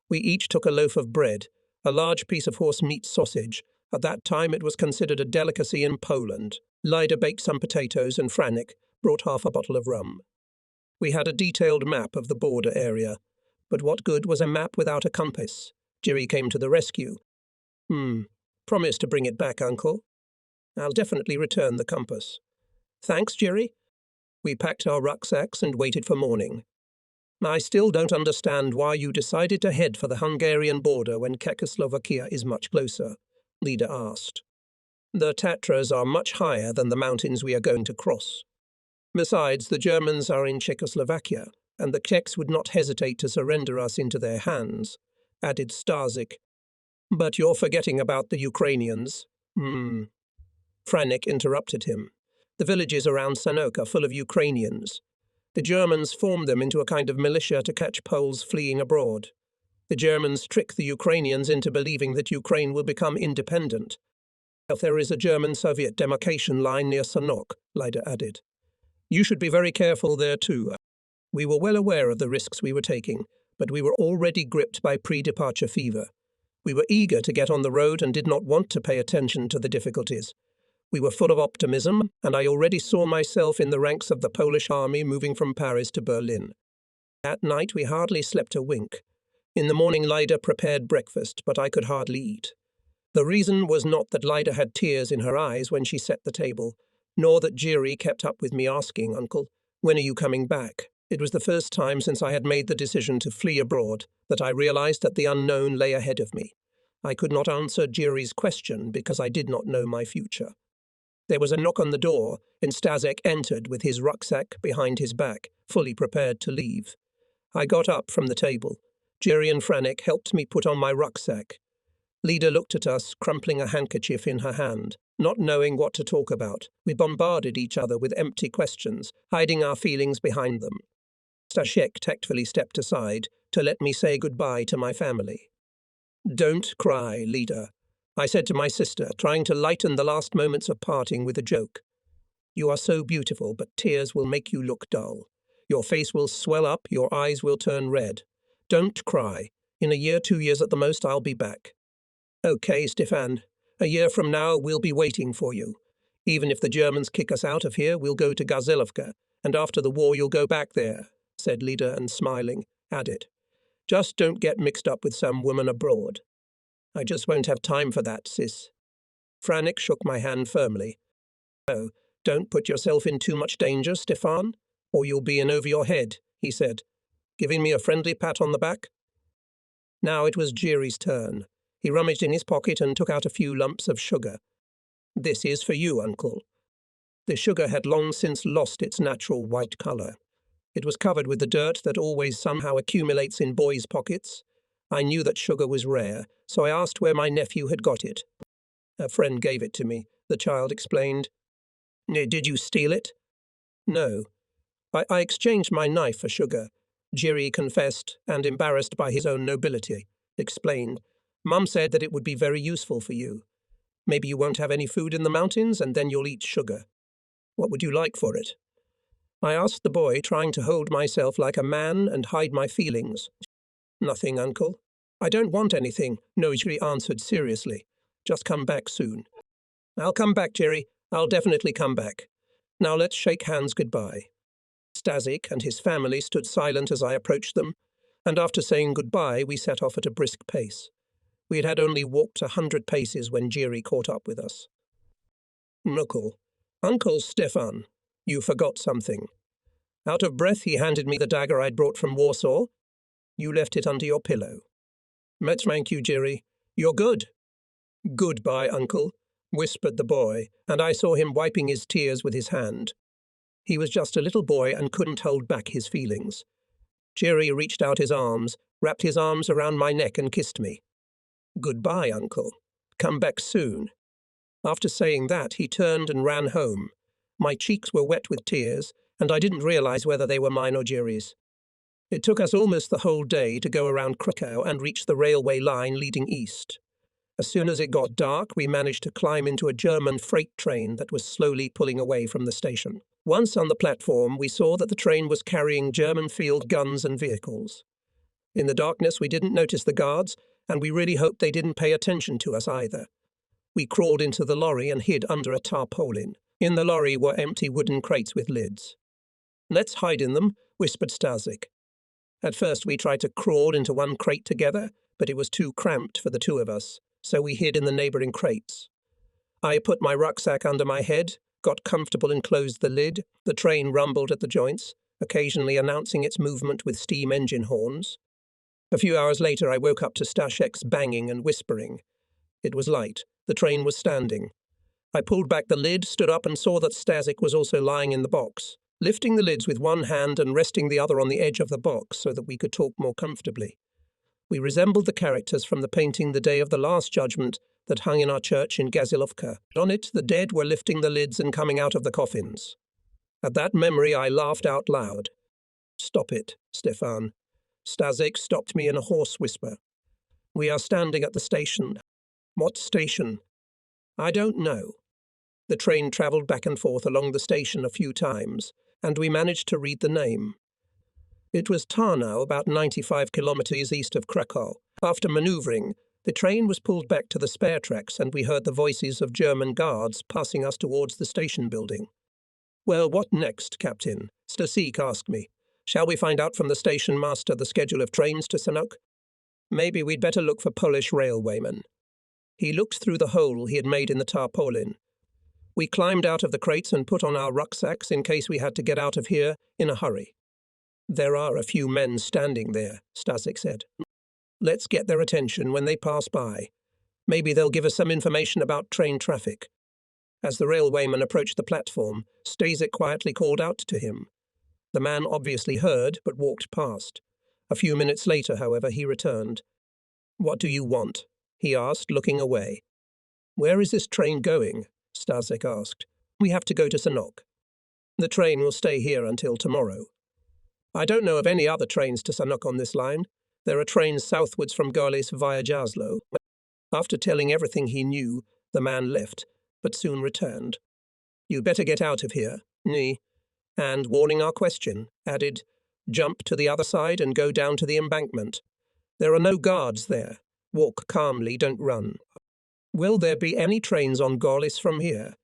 We each took a loaf of bread, a large piece of horse meat sausage. At that time it was considered a delicacy in Poland. Lida baked some potatoes, and Franek brought half a bottle of rum. We had a detailed map of the border area, but what good was a map without a compass? Jerry came to the rescue. Promise to bring it back, Uncle. I'll definitely return the compass. Thanks, Jerry. We packed our rucksacks and waited for morning. I still don't understand why you decided to head for the Hungarian border when Czechoslovakia is much closer, Lida asked. The Tatras are much higher than the mountains we are going to cross. Besides, the Germans are in Czechoslovakia, and the Czechs would not hesitate to surrender us into their hands, added Stasik. But you're forgetting about the Ukrainians. Franek interrupted him. The villages around Sanok are full of Ukrainians. The Germans formed them into a kind of militia to catch Poles fleeing abroad. The Germans trick the Ukrainians into believing that Ukraine will become independent. There is a German-Soviet demarcation line near Sanok, Lida added. You should be very careful there too. We were well aware of the risks we were taking, but we were already gripped by pre-departure fever. We were eager to get on the road and did not want to pay attention to the difficulties. We were full of optimism, and I already saw myself in the ranks of the Polish army moving from Paris to Berlin. At night we hardly slept a wink. In the morning Lida prepared breakfast, but I could hardly eat. The reason was not that Lida had tears in her eyes when she set the table, nor that Jiri kept up with me asking, Uncle, when are you coming back? It was the first time since I had made the decision to flee abroad that I realized that the unknown lay ahead of me. I could not answer Jiri's question because I did not know my future. There was a knock on the door, and Stasek entered with his rucksack behind his back, fully prepared to leave. I got up from the table. Jiri and Franek helped me put on my rucksack. Lida looked at us, crumpling a handkerchief in her hand, not knowing what to talk about. We bombarded each other with empty questions, hiding our feelings behind them. Stashek tactfully stepped aside to let me say goodbye to my family. Don't cry, Lida, I said to my sister, trying to lighten the last moments of parting with a joke. You are so beautiful, but tears will make you look dull. Your face will swell up, your eyes will turn red. Don't cry. In a year, 2 years at the most, I'll be back. Okay, Stefan. A year from now, we'll be waiting for you. Even if the Germans kick us out of here, we'll go to Gazelovka, and after the war you'll go back there, said Lida, and smiling, added, just don't get mixed up with some woman abroad. I just won't have time for that, sis. Franek shook my hand firmly. Oh, don't put yourself in too much danger, Stefan, or you'll be in over your head, he said, giving me a friendly pat on the back. Now it was Jiri's turn. He rummaged in his pocket and took out a few lumps of sugar. This is for you, Uncle. The sugar had long since lost its natural white colour. It was covered with the dirt that always somehow accumulates in boys' pockets. I knew that sugar was rare, so I asked where my nephew had got it. A friend gave it to me, the child explained. Did you steal it? No. I exchanged my knife for sugar. Jiri confessed, and embarrassed by his own nobility, explained. Mum said that it would be very useful for you. Maybe you won't have any food in the mountains, and then you'll eat sugar. What would you like for it? I asked the boy, trying to hold myself like a man and hide my feelings. Nothing, Uncle. I don't want anything, Nojiri answered seriously. Just come back soon. I'll come back, Jerry. I'll definitely come back. Now let's shake hands goodbye. Stasik and his family stood silent as I approached them, and after saying goodbye, we set off at a brisk pace. We had only walked 100 paces when Jiri caught up with us. Uncle Stefan, you forgot something. Out of breath, he handed me the dagger I'd brought from Warsaw. You left it under your pillow. Thank you, Jiri. You're good. Goodbye, Uncle, whispered the boy, and I saw him wiping his tears with his hand. He was just a little boy and couldn't hold back his feelings. Jiri reached out his arms, wrapped his arms around my neck and kissed me. Goodbye, Uncle. Come back soon. After saying that, he turned and ran home. My cheeks were wet with tears, and I didn't realize whether they were mine or Jiri's. It took us almost the whole day to go around Krakow and reach the railway line leading east. As soon as it got dark, we managed to climb into a German freight train that was slowly pulling away from the station. Once on the platform, we saw that the train was carrying German field guns and vehicles. In the darkness, we didn't notice the guards, and we really hoped they didn't pay attention to us either. We crawled into the lorry and hid under a tarpaulin. In the lorry were empty wooden crates with lids. Let's hide in them, whispered Stasik. At first we tried to crawl into one crate together, but it was too cramped for the two of us, so we hid in the neighbouring crates. I put my rucksack under my head, got comfortable and closed the lid. The train rumbled at the joints, occasionally announcing its movement with steam engine horns. A few hours later I woke up to Stashek's banging and whispering. It was light. The train was standing. I pulled back the lid, stood up and saw that Stasik was also lying in the box, lifting the lids with one hand and resting the other on the edge of the box so that we could talk more comfortably. We resembled the characters from the painting The Day of the Last Judgment that hung in our church in Gazilovka. On it, the dead were lifting the lids and coming out of the coffins. At that memory, I laughed out loud. Stop it, Stefan. Stasik stopped me in a hoarse whisper. We are standing at the station. What station? I don't know. The train travelled back and forth along the station a few times, and we managed to read the name. It was Tarnow, about 95 kilometres east of Krakow. After manoeuvring, the train was pulled back to the spare tracks and we heard the voices of German guards passing us towards the station building. Well, what next, Captain? Stasik asked me. Shall we find out from the station master the schedule of trains to Sanok? Maybe we'd better look for Polish railwaymen. He looked through the hole he had made in the tarpaulin. We climbed out of the crates and put on our rucksacks in case we had to get out of here in a hurry. There are a few men standing there, Stasik said. Let's get their attention when they pass by. Maybe they'll give us some information about train traffic. As the railwayman approached the platform, Stasik quietly called out to him. The man obviously heard, but walked past. A few minutes later, however, he returned. What do you want? He asked, looking away. Where is this train going? Stasik asked. We have to go to Sanok. The train will stay here until tomorrow. I don't know of any other trains to Sanok on this line. There are trains southwards from Gorlice via Jaslo. After telling everything he knew, the man left, but soon returned. You'd better get out of here, and, warning our question, added, jump to the other side and go down to the embankment. There are no guards there. Walk calmly, don't run. Will there be any trains on Gorlice from here?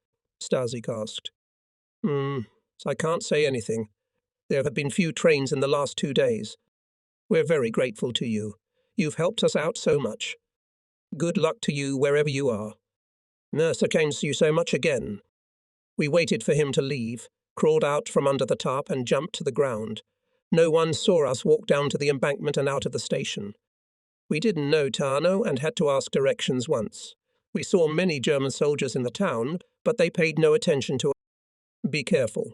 Stasik asked. I can't say anything. There have been few trains in the last 2 days. We're very grateful to you. You've helped us out so much. Good luck to you wherever you are. Thanks you so much again. We waited for him to leave, crawled out from under the tarp and jumped to the ground. No one saw us walk down to the embankment and out of the station. We didn't know Tarnow and had to ask directions once. We saw many German soldiers in the town, but they paid no attention to us. Be careful.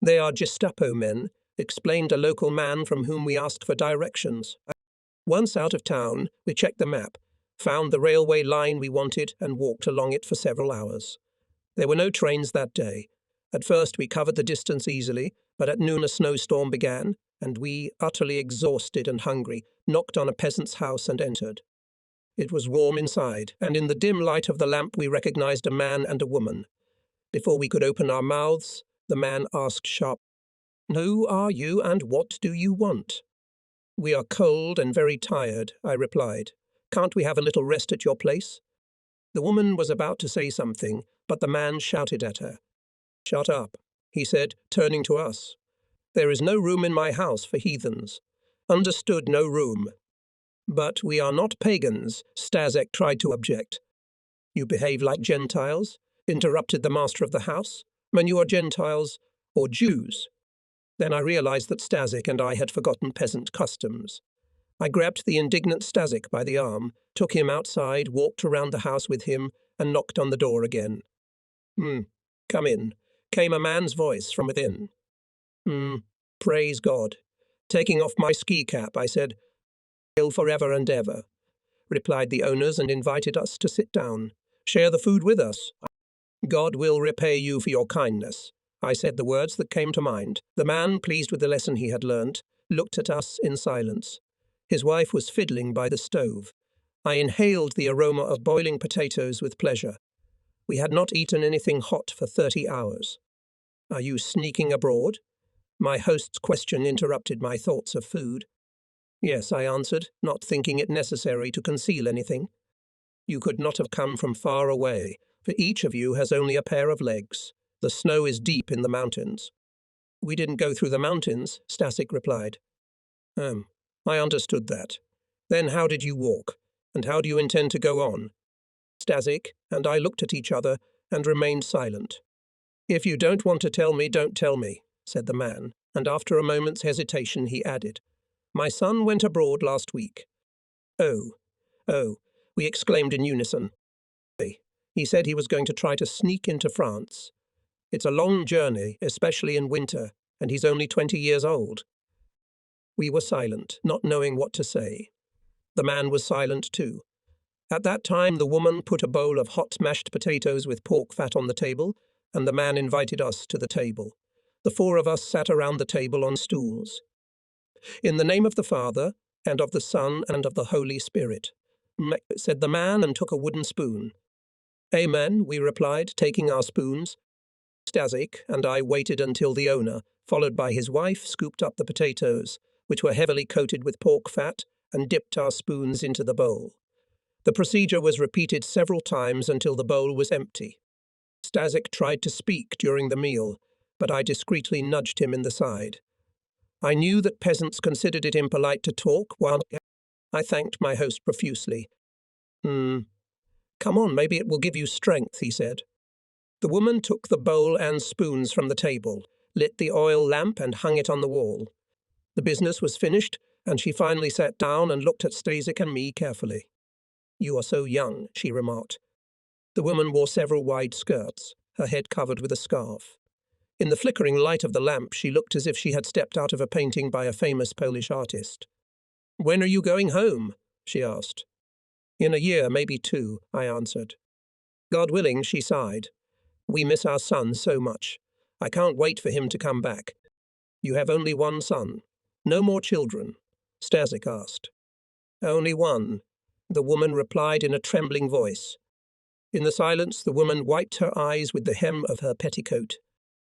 They are Gestapo men, explained a local man from whom we asked for directions. Once out of town, we checked the map, found the railway line we wanted and walked along it for several hours. There were no trains that day. At first we covered the distance easily, but at noon a snowstorm began, and we, utterly exhausted and hungry, knocked on a peasant's house and entered. It was warm inside, and in the dim light of the lamp we recognized a man and a woman. Before we could open our mouths, the man asked sharp, "Who are you and what do you want?" "We are cold and very tired," I replied. "Can't we have a little rest at your place?" The woman was about to say something, but the man shouted at her. "Shut up," he said, turning to us. "There is no room in my house for heathens." "Understood, no room." "But we are not pagans," Stasek tried to object. "You behave like Gentiles," interrupted the master of the house. "When you are Gentiles or Jews." Then I realized that Stasek and I had forgotten peasant customs. I grabbed the indignant Stasek by the arm, took him outside, walked around the house with him, and knocked on the door again. "Come in," came a man's voice from within. Praise God." Taking off my ski cap, I said, "Ill forever and ever," replied the owners and invited us to sit down. "Share the food with us." "God will repay you for your kindness." I said the words that came to mind. The man, pleased with the lesson he had learnt, looked at us in silence. His wife was fiddling by the stove. I inhaled the aroma of boiling potatoes with pleasure. We had not eaten anything hot for 30 hours. "Are you sneaking abroad?" My host's question interrupted my thoughts of food. "Yes," I answered, not thinking it necessary to conceal anything. "You could not have come from far away, for each of you has only a pair of legs. The snow is deep in the mountains." "We didn't go through the mountains," Stasek replied. I understood that. Then how did you walk? And how do you intend to go on?" Stasek and I looked at each other and remained silent. "If you don't want to tell me, don't tell me," said the man, and after a moment's hesitation he added, "My son went abroad last week." Oh, we exclaimed in unison. "He said he was going to try to sneak into France. It's a long journey, especially in winter, and he's only 20 years old." We were silent, not knowing what to say. The man was silent too. At that time the woman put a bowl of hot mashed potatoes with pork fat on the table, and the man invited us to the table. The four of us sat around the table on stools. "In the name of the Father, and of the Son, and of the Holy Spirit," said the man and took a wooden spoon. "Amen," we replied, taking our spoons. Stasek and I waited until the owner, followed by his wife, scooped up the potatoes, which were heavily coated with pork fat, and dipped our spoons into the bowl. The procedure was repeated several times until the bowl was empty. Stasek tried to speak during the meal, but I discreetly nudged him in the side. I knew that peasants considered it impolite to talk while I thanked my host profusely. Come on, maybe it will give you strength," he said. The woman took the bowl and spoons from the table, lit the oil lamp and hung it on the wall. The business was finished, and she finally sat down and looked at Stasek and me carefully. "You are so young," she remarked. The woman wore several wide skirts, her head covered with a scarf. In the flickering light of the lamp, she looked as if she had stepped out of a painting by a famous Polish artist. "When are you going home?" she asked. "In a year, maybe 2, I answered. "God willing," she sighed. "We miss our son so much. I can't wait for him to come back." "You have only one son? No more children?" Stasek asked. "Only one," the woman replied in a trembling voice. In the silence, the woman wiped her eyes with the hem of her petticoat.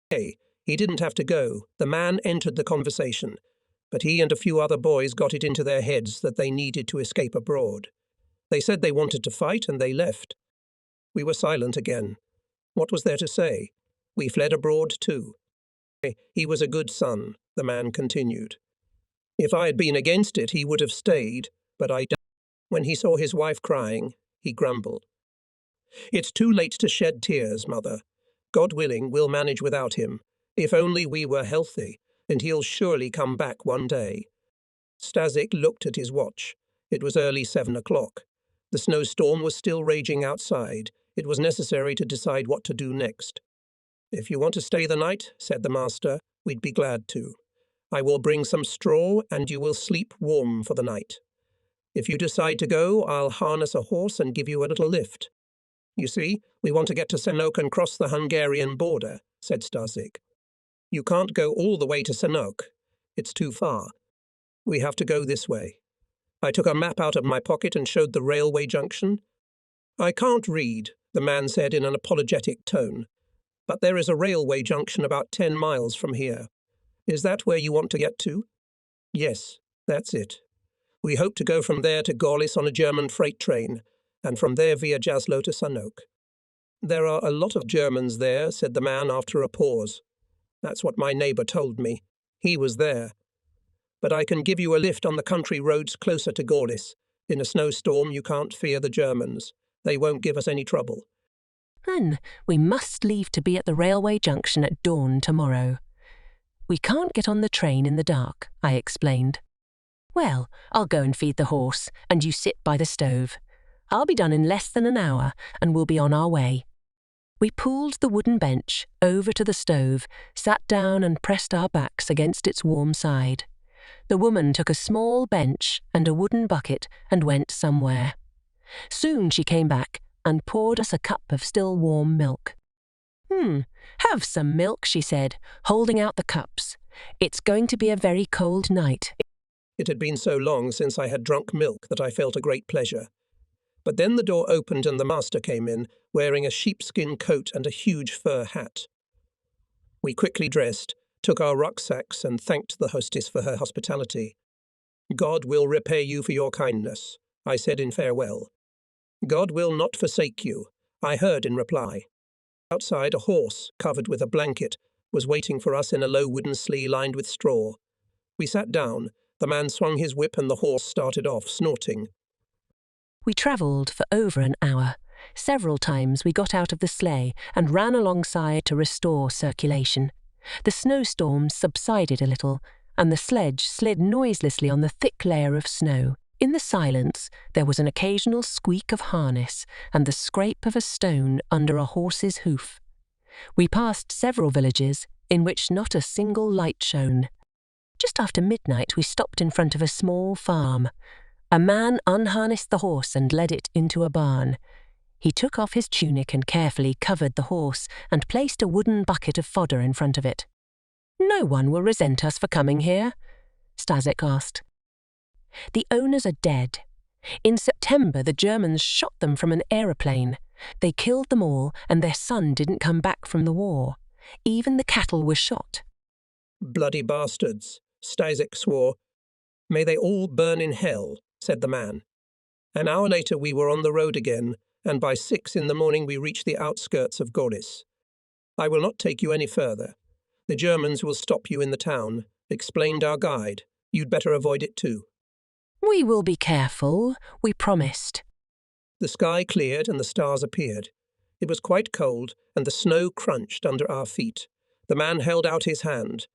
"Hey, he didn't have to go." The man entered the conversation, but he and a few other boys got it into their heads that they needed to escape abroad. They said they wanted to fight, and they left. We were silent again. What was there to say? We fled abroad too. "He was a good son," the man continued. "If I had been against it, he would have stayed, but I don't." When he saw his wife crying, he grumbled. "It's too late to shed tears, Mother. God willing, we'll manage without him. If only we were healthy, and he'll surely come back one day." Stasek looked at his watch. It was early 7 o'clock. The snowstorm was still raging outside. It was necessary to decide what to do next. "If you want to stay the night," said the master, "we'd be glad to. I will bring some straw, and you will sleep warm for the night. If you decide to go, I'll harness a horse and give you a little lift. You see, we want to get to Sanok and cross the Hungarian border," said Stasek. "You can't go all the way to Sanok. It's too far. We have to go this way. I took a map out of my pocket and showed the railway junction. I can't read, the man said in an apologetic tone, but there is a railway junction about 10 miles from here. Is that where you want to get to? Yes, that's it. We hope to go from there to Gorlice on a German freight train, and from there via Jaslo to Sanok. There are a lot of Germans there, said the man after a pause. That's what my neighbour told me. He was there. But I can give you a lift on the country roads closer to Gorlice. In a snowstorm, you can't fear the Germans. They won't give us any trouble. Then we must leave to be at the railway junction at dawn tomorrow. We can't get on the train in the dark, I explained. Well, I'll go and feed the horse, and you sit by the stove. I'll be done in less than an hour, and we'll be on our way. We pulled the wooden bench over to the stove, sat down and pressed our backs against its warm side. The woman took a small bench and a wooden bucket and went somewhere. Soon she came back and poured us a cup of still warm milk. Have some milk, she said, holding out the cups. It's going to be a very cold night. It had been so long since I had drunk milk that I felt a great pleasure. But then the door opened and the master came in, wearing a sheepskin coat and a huge fur hat. We quickly dressed, took our rucksacks and thanked the hostess for her hospitality. God will repay you for your kindness, I said in farewell. God will not forsake you, I heard in reply. Outside, a horse, covered with a blanket, was waiting for us in a low wooden sleigh lined with straw. We sat down, the man swung his whip and the horse started off, snorting. We travelled for over an hour. Several times we got out of the sleigh and ran alongside to restore circulation. The snowstorm subsided a little, and the sledge slid noiselessly on the thick layer of snow. In the silence, there was an occasional squeak of harness and the scrape of a stone under a horse's hoof. We passed several villages in which not a single light shone. Just after midnight, we stopped in front of a small farm. A man unharnessed the horse and led it into a barn. He took off his tunic and carefully covered the horse and placed a wooden bucket of fodder in front of it. "No one will resent us for coming here?" Stasek asked. "The owners are dead. In September, the Germans shot them from an aeroplane. They killed them all, and their son didn't come back from the war. Even the cattle were shot." "Bloody bastards," Stasek swore. "May they all burn in hell," said the man. An hour later we were on the road again, and by 6 in the morning we reached the outskirts of Gorlice. "I will not take you any further. The Germans will stop you in the town," explained our guide. "You'd better avoid it too." "We will be careful, we promised." The sky cleared and the stars appeared. It was quite cold, and the snow crunched under our feet. The man held out his hand.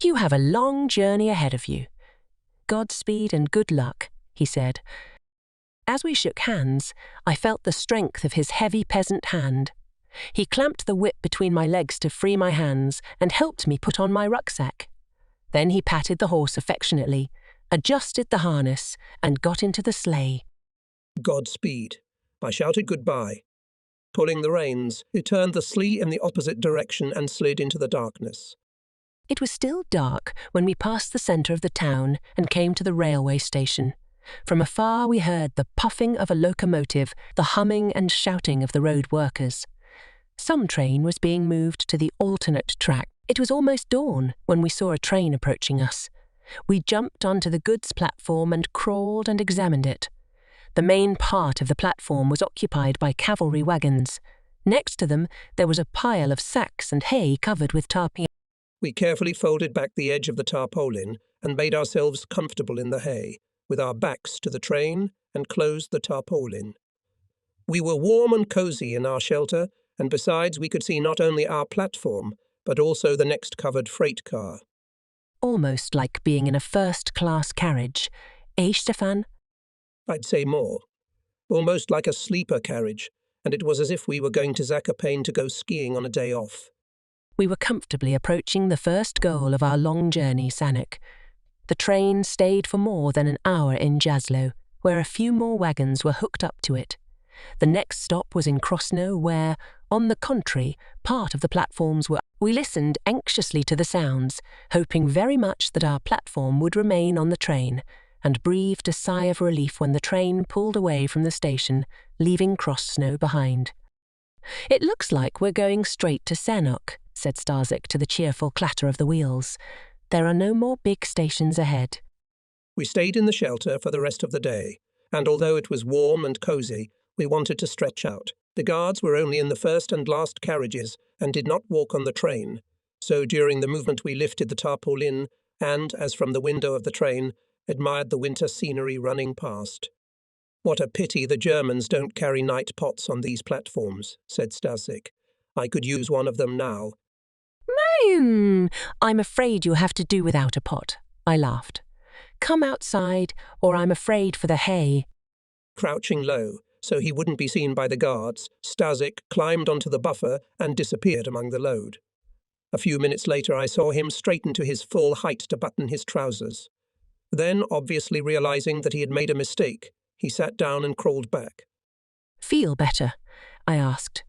"You have a long journey ahead of you. Godspeed and good luck," he said. As we shook hands, I felt the strength of his heavy peasant hand. He clamped the whip between my legs to free my hands and helped me put on my rucksack. Then he patted the horse affectionately, adjusted the harness, and got into the sleigh. "Godspeed." I shouted goodbye. Pulling the reins, he turned the sleigh in the opposite direction and slid into the darkness. It was still dark when we passed the centre of the town and came to the railway station. From afar we heard the puffing of a locomotive, the humming and shouting of the road workers. Some train was being moved to the alternate track. It was almost dawn when we saw a train approaching us. We jumped onto the goods platform and crawled and examined it. The main part of the platform was occupied by cavalry wagons. Next to them, there was a pile of sacks and hay covered with tarpaulin. We carefully folded back the edge of the tarpaulin and made ourselves comfortable in the hay, with our backs to the train, and closed the tarpaulin. We were warm and cosy in our shelter, and besides we could see not only our platform, but also the next covered freight car. Almost like being in a first-class carriage. Eh, Stefan? I'd say more. Almost like a sleeper carriage, and it was as if we were going to Zakopane to go skiing on a day off. We were comfortably approaching the first goal of our long journey, Sanok. The train stayed for more than an hour in Jaslo, where a few more wagons were hooked up to it. The next stop was in Krosno, where, On the contrary, part of the platforms were. We listened anxiously to the sounds, hoping very much that our platform would remain on the train, and breathed a sigh of relief when the train pulled away from the station, leaving Cross Snow behind. "It looks like we're going straight to Sanok," said Starzik to the cheerful clatter of the wheels. "There are no more big stations ahead." We stayed in the shelter for the rest of the day, and although it was warm and cosy, we wanted to stretch out. The guards were only in the first and last carriages and did not walk on the train, so during the movement we lifted the tarpaulin and, as from the window of the train, admired the winter scenery running past. "What a pity the Germans don't carry night pots on these platforms," said Stasik. "I could use one of them now." "I'm afraid you'll have to do without a pot," I laughed. "Come outside, or I'm afraid for the hay." Crouching low, so he wouldn't be seen by the guards, Stasik climbed onto the buffer and disappeared among the load. A few minutes later I saw him straighten to his full height to button his trousers. Then, obviously realizing that he had made a mistake, he sat down and crawled back. "Feel better?" I asked.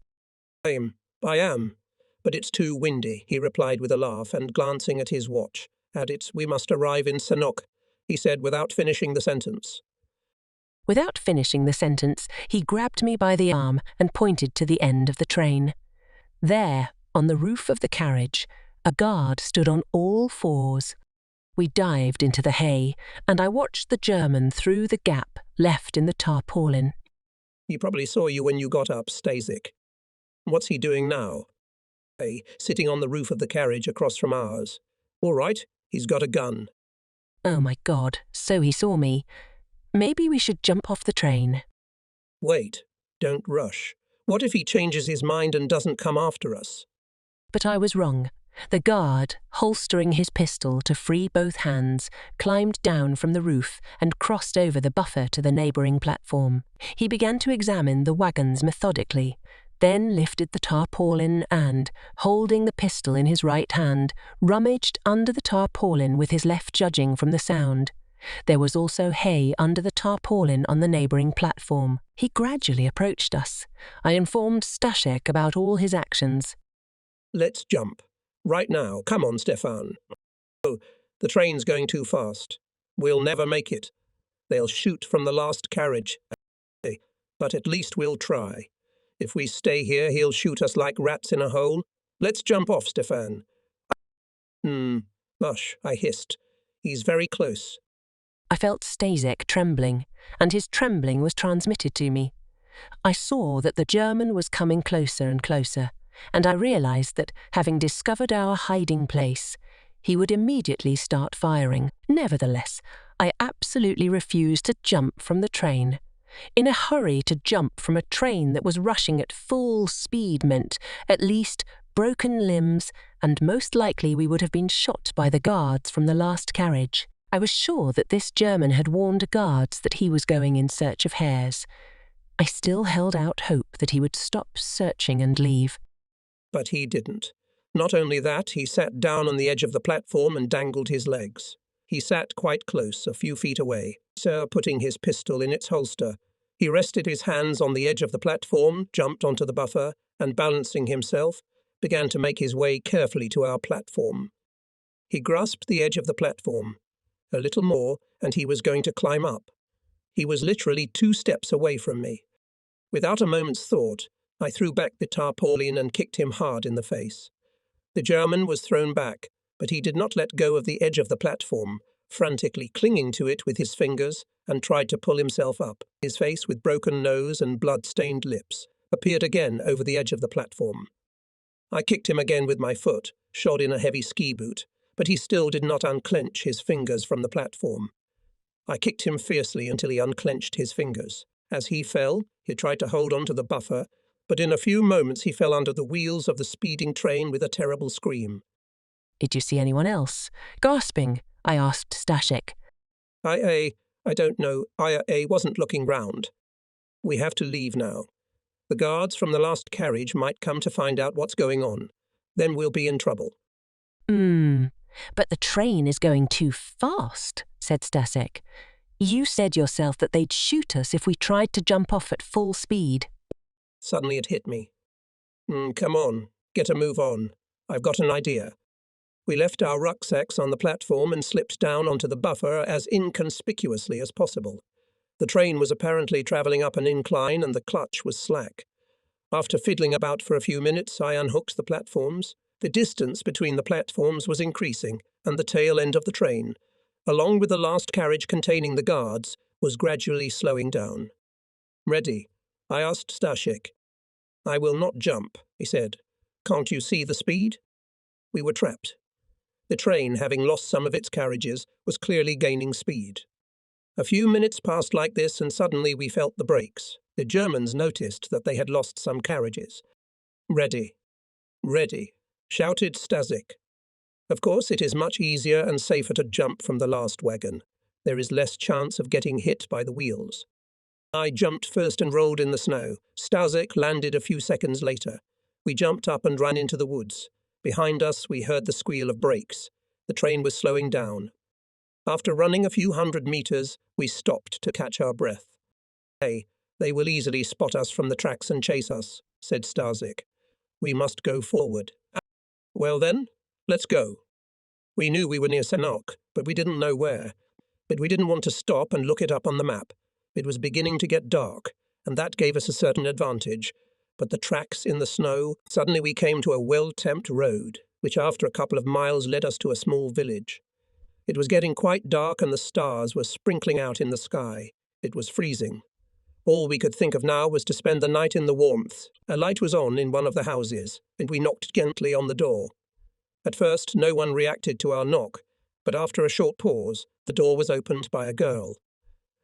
I am, but it's too windy," he replied with a laugh, and glancing at his watch, added, "We must arrive in Sanok," he said without finishing the sentence. Without finishing the sentence, he grabbed me by the arm and pointed to the end of the train. There, on the roof of the carriage, a guard stood on all fours. We dived into the hay, and I watched the German through the gap left in the tarpaulin. "He probably saw you when you got up, Stasik. What's he doing now?" "Hey, sitting on the roof of the carriage across from ours. All right, he's got a gun." Oh my God, so he saw me. Maybe we should jump off the train. "Wait, don't rush. What if he changes his mind and doesn't come after us?" But I was wrong. The guard, holstering his pistol to free both hands, climbed down from the roof and crossed over the buffer to the neighbouring platform. He began to examine the wagons methodically, then lifted the tarpaulin and, holding the pistol in his right hand, rummaged under the tarpaulin with his left, judging from the sound. There was also hay under the tarpaulin on the neighbouring platform. He gradually approached us. I informed Stashek about all his actions. "Let's jump. Right now. Come on, Stefan. Oh, the train's going too fast. We'll never make it. They'll shoot from the last carriage. But at least we'll try. If we stay here, he'll shoot us like rats in a hole. Let's jump off, Stefan." Hush, I hissed. "He's very close." I felt Stasek trembling, and his trembling was transmitted to me. I saw that the German was coming closer and closer, and I realized that, having discovered our hiding place, he would immediately start firing. Nevertheless, I absolutely refused to jump from the train. In a hurry to jump from a train that was rushing at full speed meant, at least, broken limbs, and most likely we would have been shot by the guards from the last carriage. I was sure that this German had warned guards that he was going in search of hares. I still held out hope that he would stop searching and leave. But he didn't. Not only that, he sat down on the edge of the platform and dangled his legs. He sat quite close, a few feet away, putting his pistol in its holster. He rested his hands on the edge of the platform, jumped onto the buffer, and balancing himself, began to make his way carefully to our platform. He grasped the edge of the platform. A little more, and he was going to climb up. He was literally 2 steps away from me. Without a moment's thought, I threw back the tarpaulin and kicked him hard in the face. The German was thrown back, but he did not let go of the edge of the platform, frantically clinging to it with his fingers, and tried to pull himself up. His face, with broken nose and blood-stained lips, appeared again over the edge of the platform. I kicked him again with my foot, shod in a heavy ski boot, but he still did not unclench his fingers from the platform. I kicked him fiercely until he unclenched his fingers. As he fell, he tried to hold on to the buffer, but in a few moments he fell under the wheels of the speeding train with a terrible scream. "Did you see anyone else gasping?" I asked Stashek. I don't know. I wasn't looking round. We have to leave now. The guards from the last carriage might come to find out what's going on. Then we'll be in trouble." "But the train is going too fast," said Stasek. "You said yourself that they'd shoot us if we tried to jump off at full speed." Suddenly it hit me. Come on, get a move on. I've got an idea. We left our rucksacks on the platform and slipped down onto the buffer as inconspicuously as possible. The train was apparently travelling up an incline and the clutch was slack. After fiddling about for a few minutes, I unhooked the platforms. The distance between the platforms was increasing, and the tail end of the train, along with the last carriage containing the guards, was gradually slowing down. "Ready?" I asked Stashik. "I will not jump," he said. "Can't you see the speed?" We were trapped. The train, having lost some of its carriages, was clearly gaining speed. A few minutes passed like this, and suddenly we felt the brakes. The Germans noticed that they had lost some carriages. "Ready, ready," shouted Stasik. Of course, it is much easier and safer to jump from the last wagon. There is less chance of getting hit by the wheels. I jumped first and rolled in the snow. Stasik landed a few seconds later. We jumped up and ran into the woods. Behind us, we heard the squeal of brakes. The train was slowing down. After running a few hundred meters, we stopped to catch our breath. "Hey, they will easily spot us from the tracks and chase us," said Stasik. "We must go forward." "Well then, let's go." We knew we were near Sanok, but we didn't know where. But we didn't want to stop and look it up on the map. It was beginning to get dark, and that gave us a certain advantage. But the tracks in the snow, suddenly we came to a well-tempt road, which after a couple of miles led us to a small village. It was getting quite dark and the stars were sprinkling out in the sky. It was freezing. All we could think of now was to spend the night in the warmth. A light was on in one of the houses, and we knocked gently on the door. At first, no one reacted to our knock, but after a short pause, the door was opened by a girl.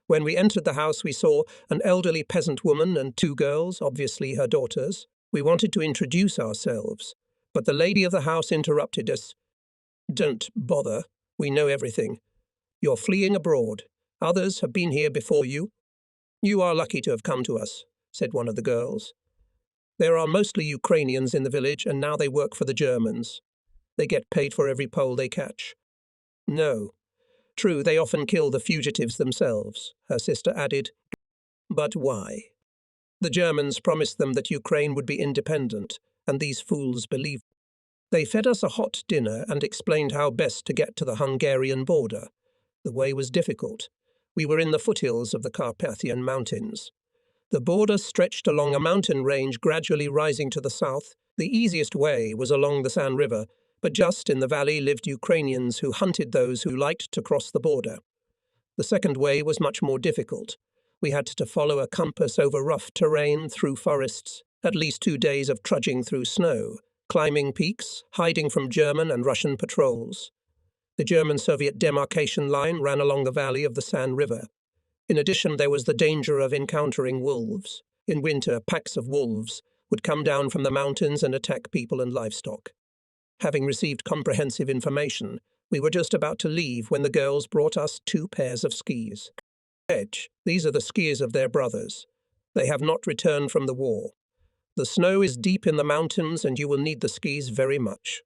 When we entered the house, we saw an elderly peasant woman and two girls, obviously her daughters. We wanted to introduce ourselves, but the lady of the house interrupted us. "Don't bother. We know everything. You're fleeing abroad. Others have been here before you." "You are lucky to have come to us," said one of the girls. "There are mostly Ukrainians in the village, and now they work for the Germans. They get paid for every Pole they catch." "No. True, they often kill the fugitives themselves," her sister added. "But why?" "The Germans promised them that Ukraine would be independent, and these fools believed. They fed us a hot dinner and explained how best to get to the Hungarian border. The way was difficult. We were in the foothills of the Carpathian Mountains. The border stretched along a mountain range gradually rising to the south. The easiest way was along the San River, but just in the valley lived Ukrainians who hunted those who liked to cross the border. The second way was much more difficult. We had to follow a compass over rough terrain through forests, at least 2 days of trudging through snow, climbing peaks, hiding from German and Russian patrols. The German-Soviet demarcation line ran along the valley of the San River. In addition, there was the danger of encountering wolves. In winter, packs of wolves would come down from the mountains and attack people and livestock. Having received comprehensive information, we were just about to leave when the girls brought us 2 pairs of skis. These are the skis of their brothers. They have not returned from the war. The snow is deep in the mountains and you will need the skis very much.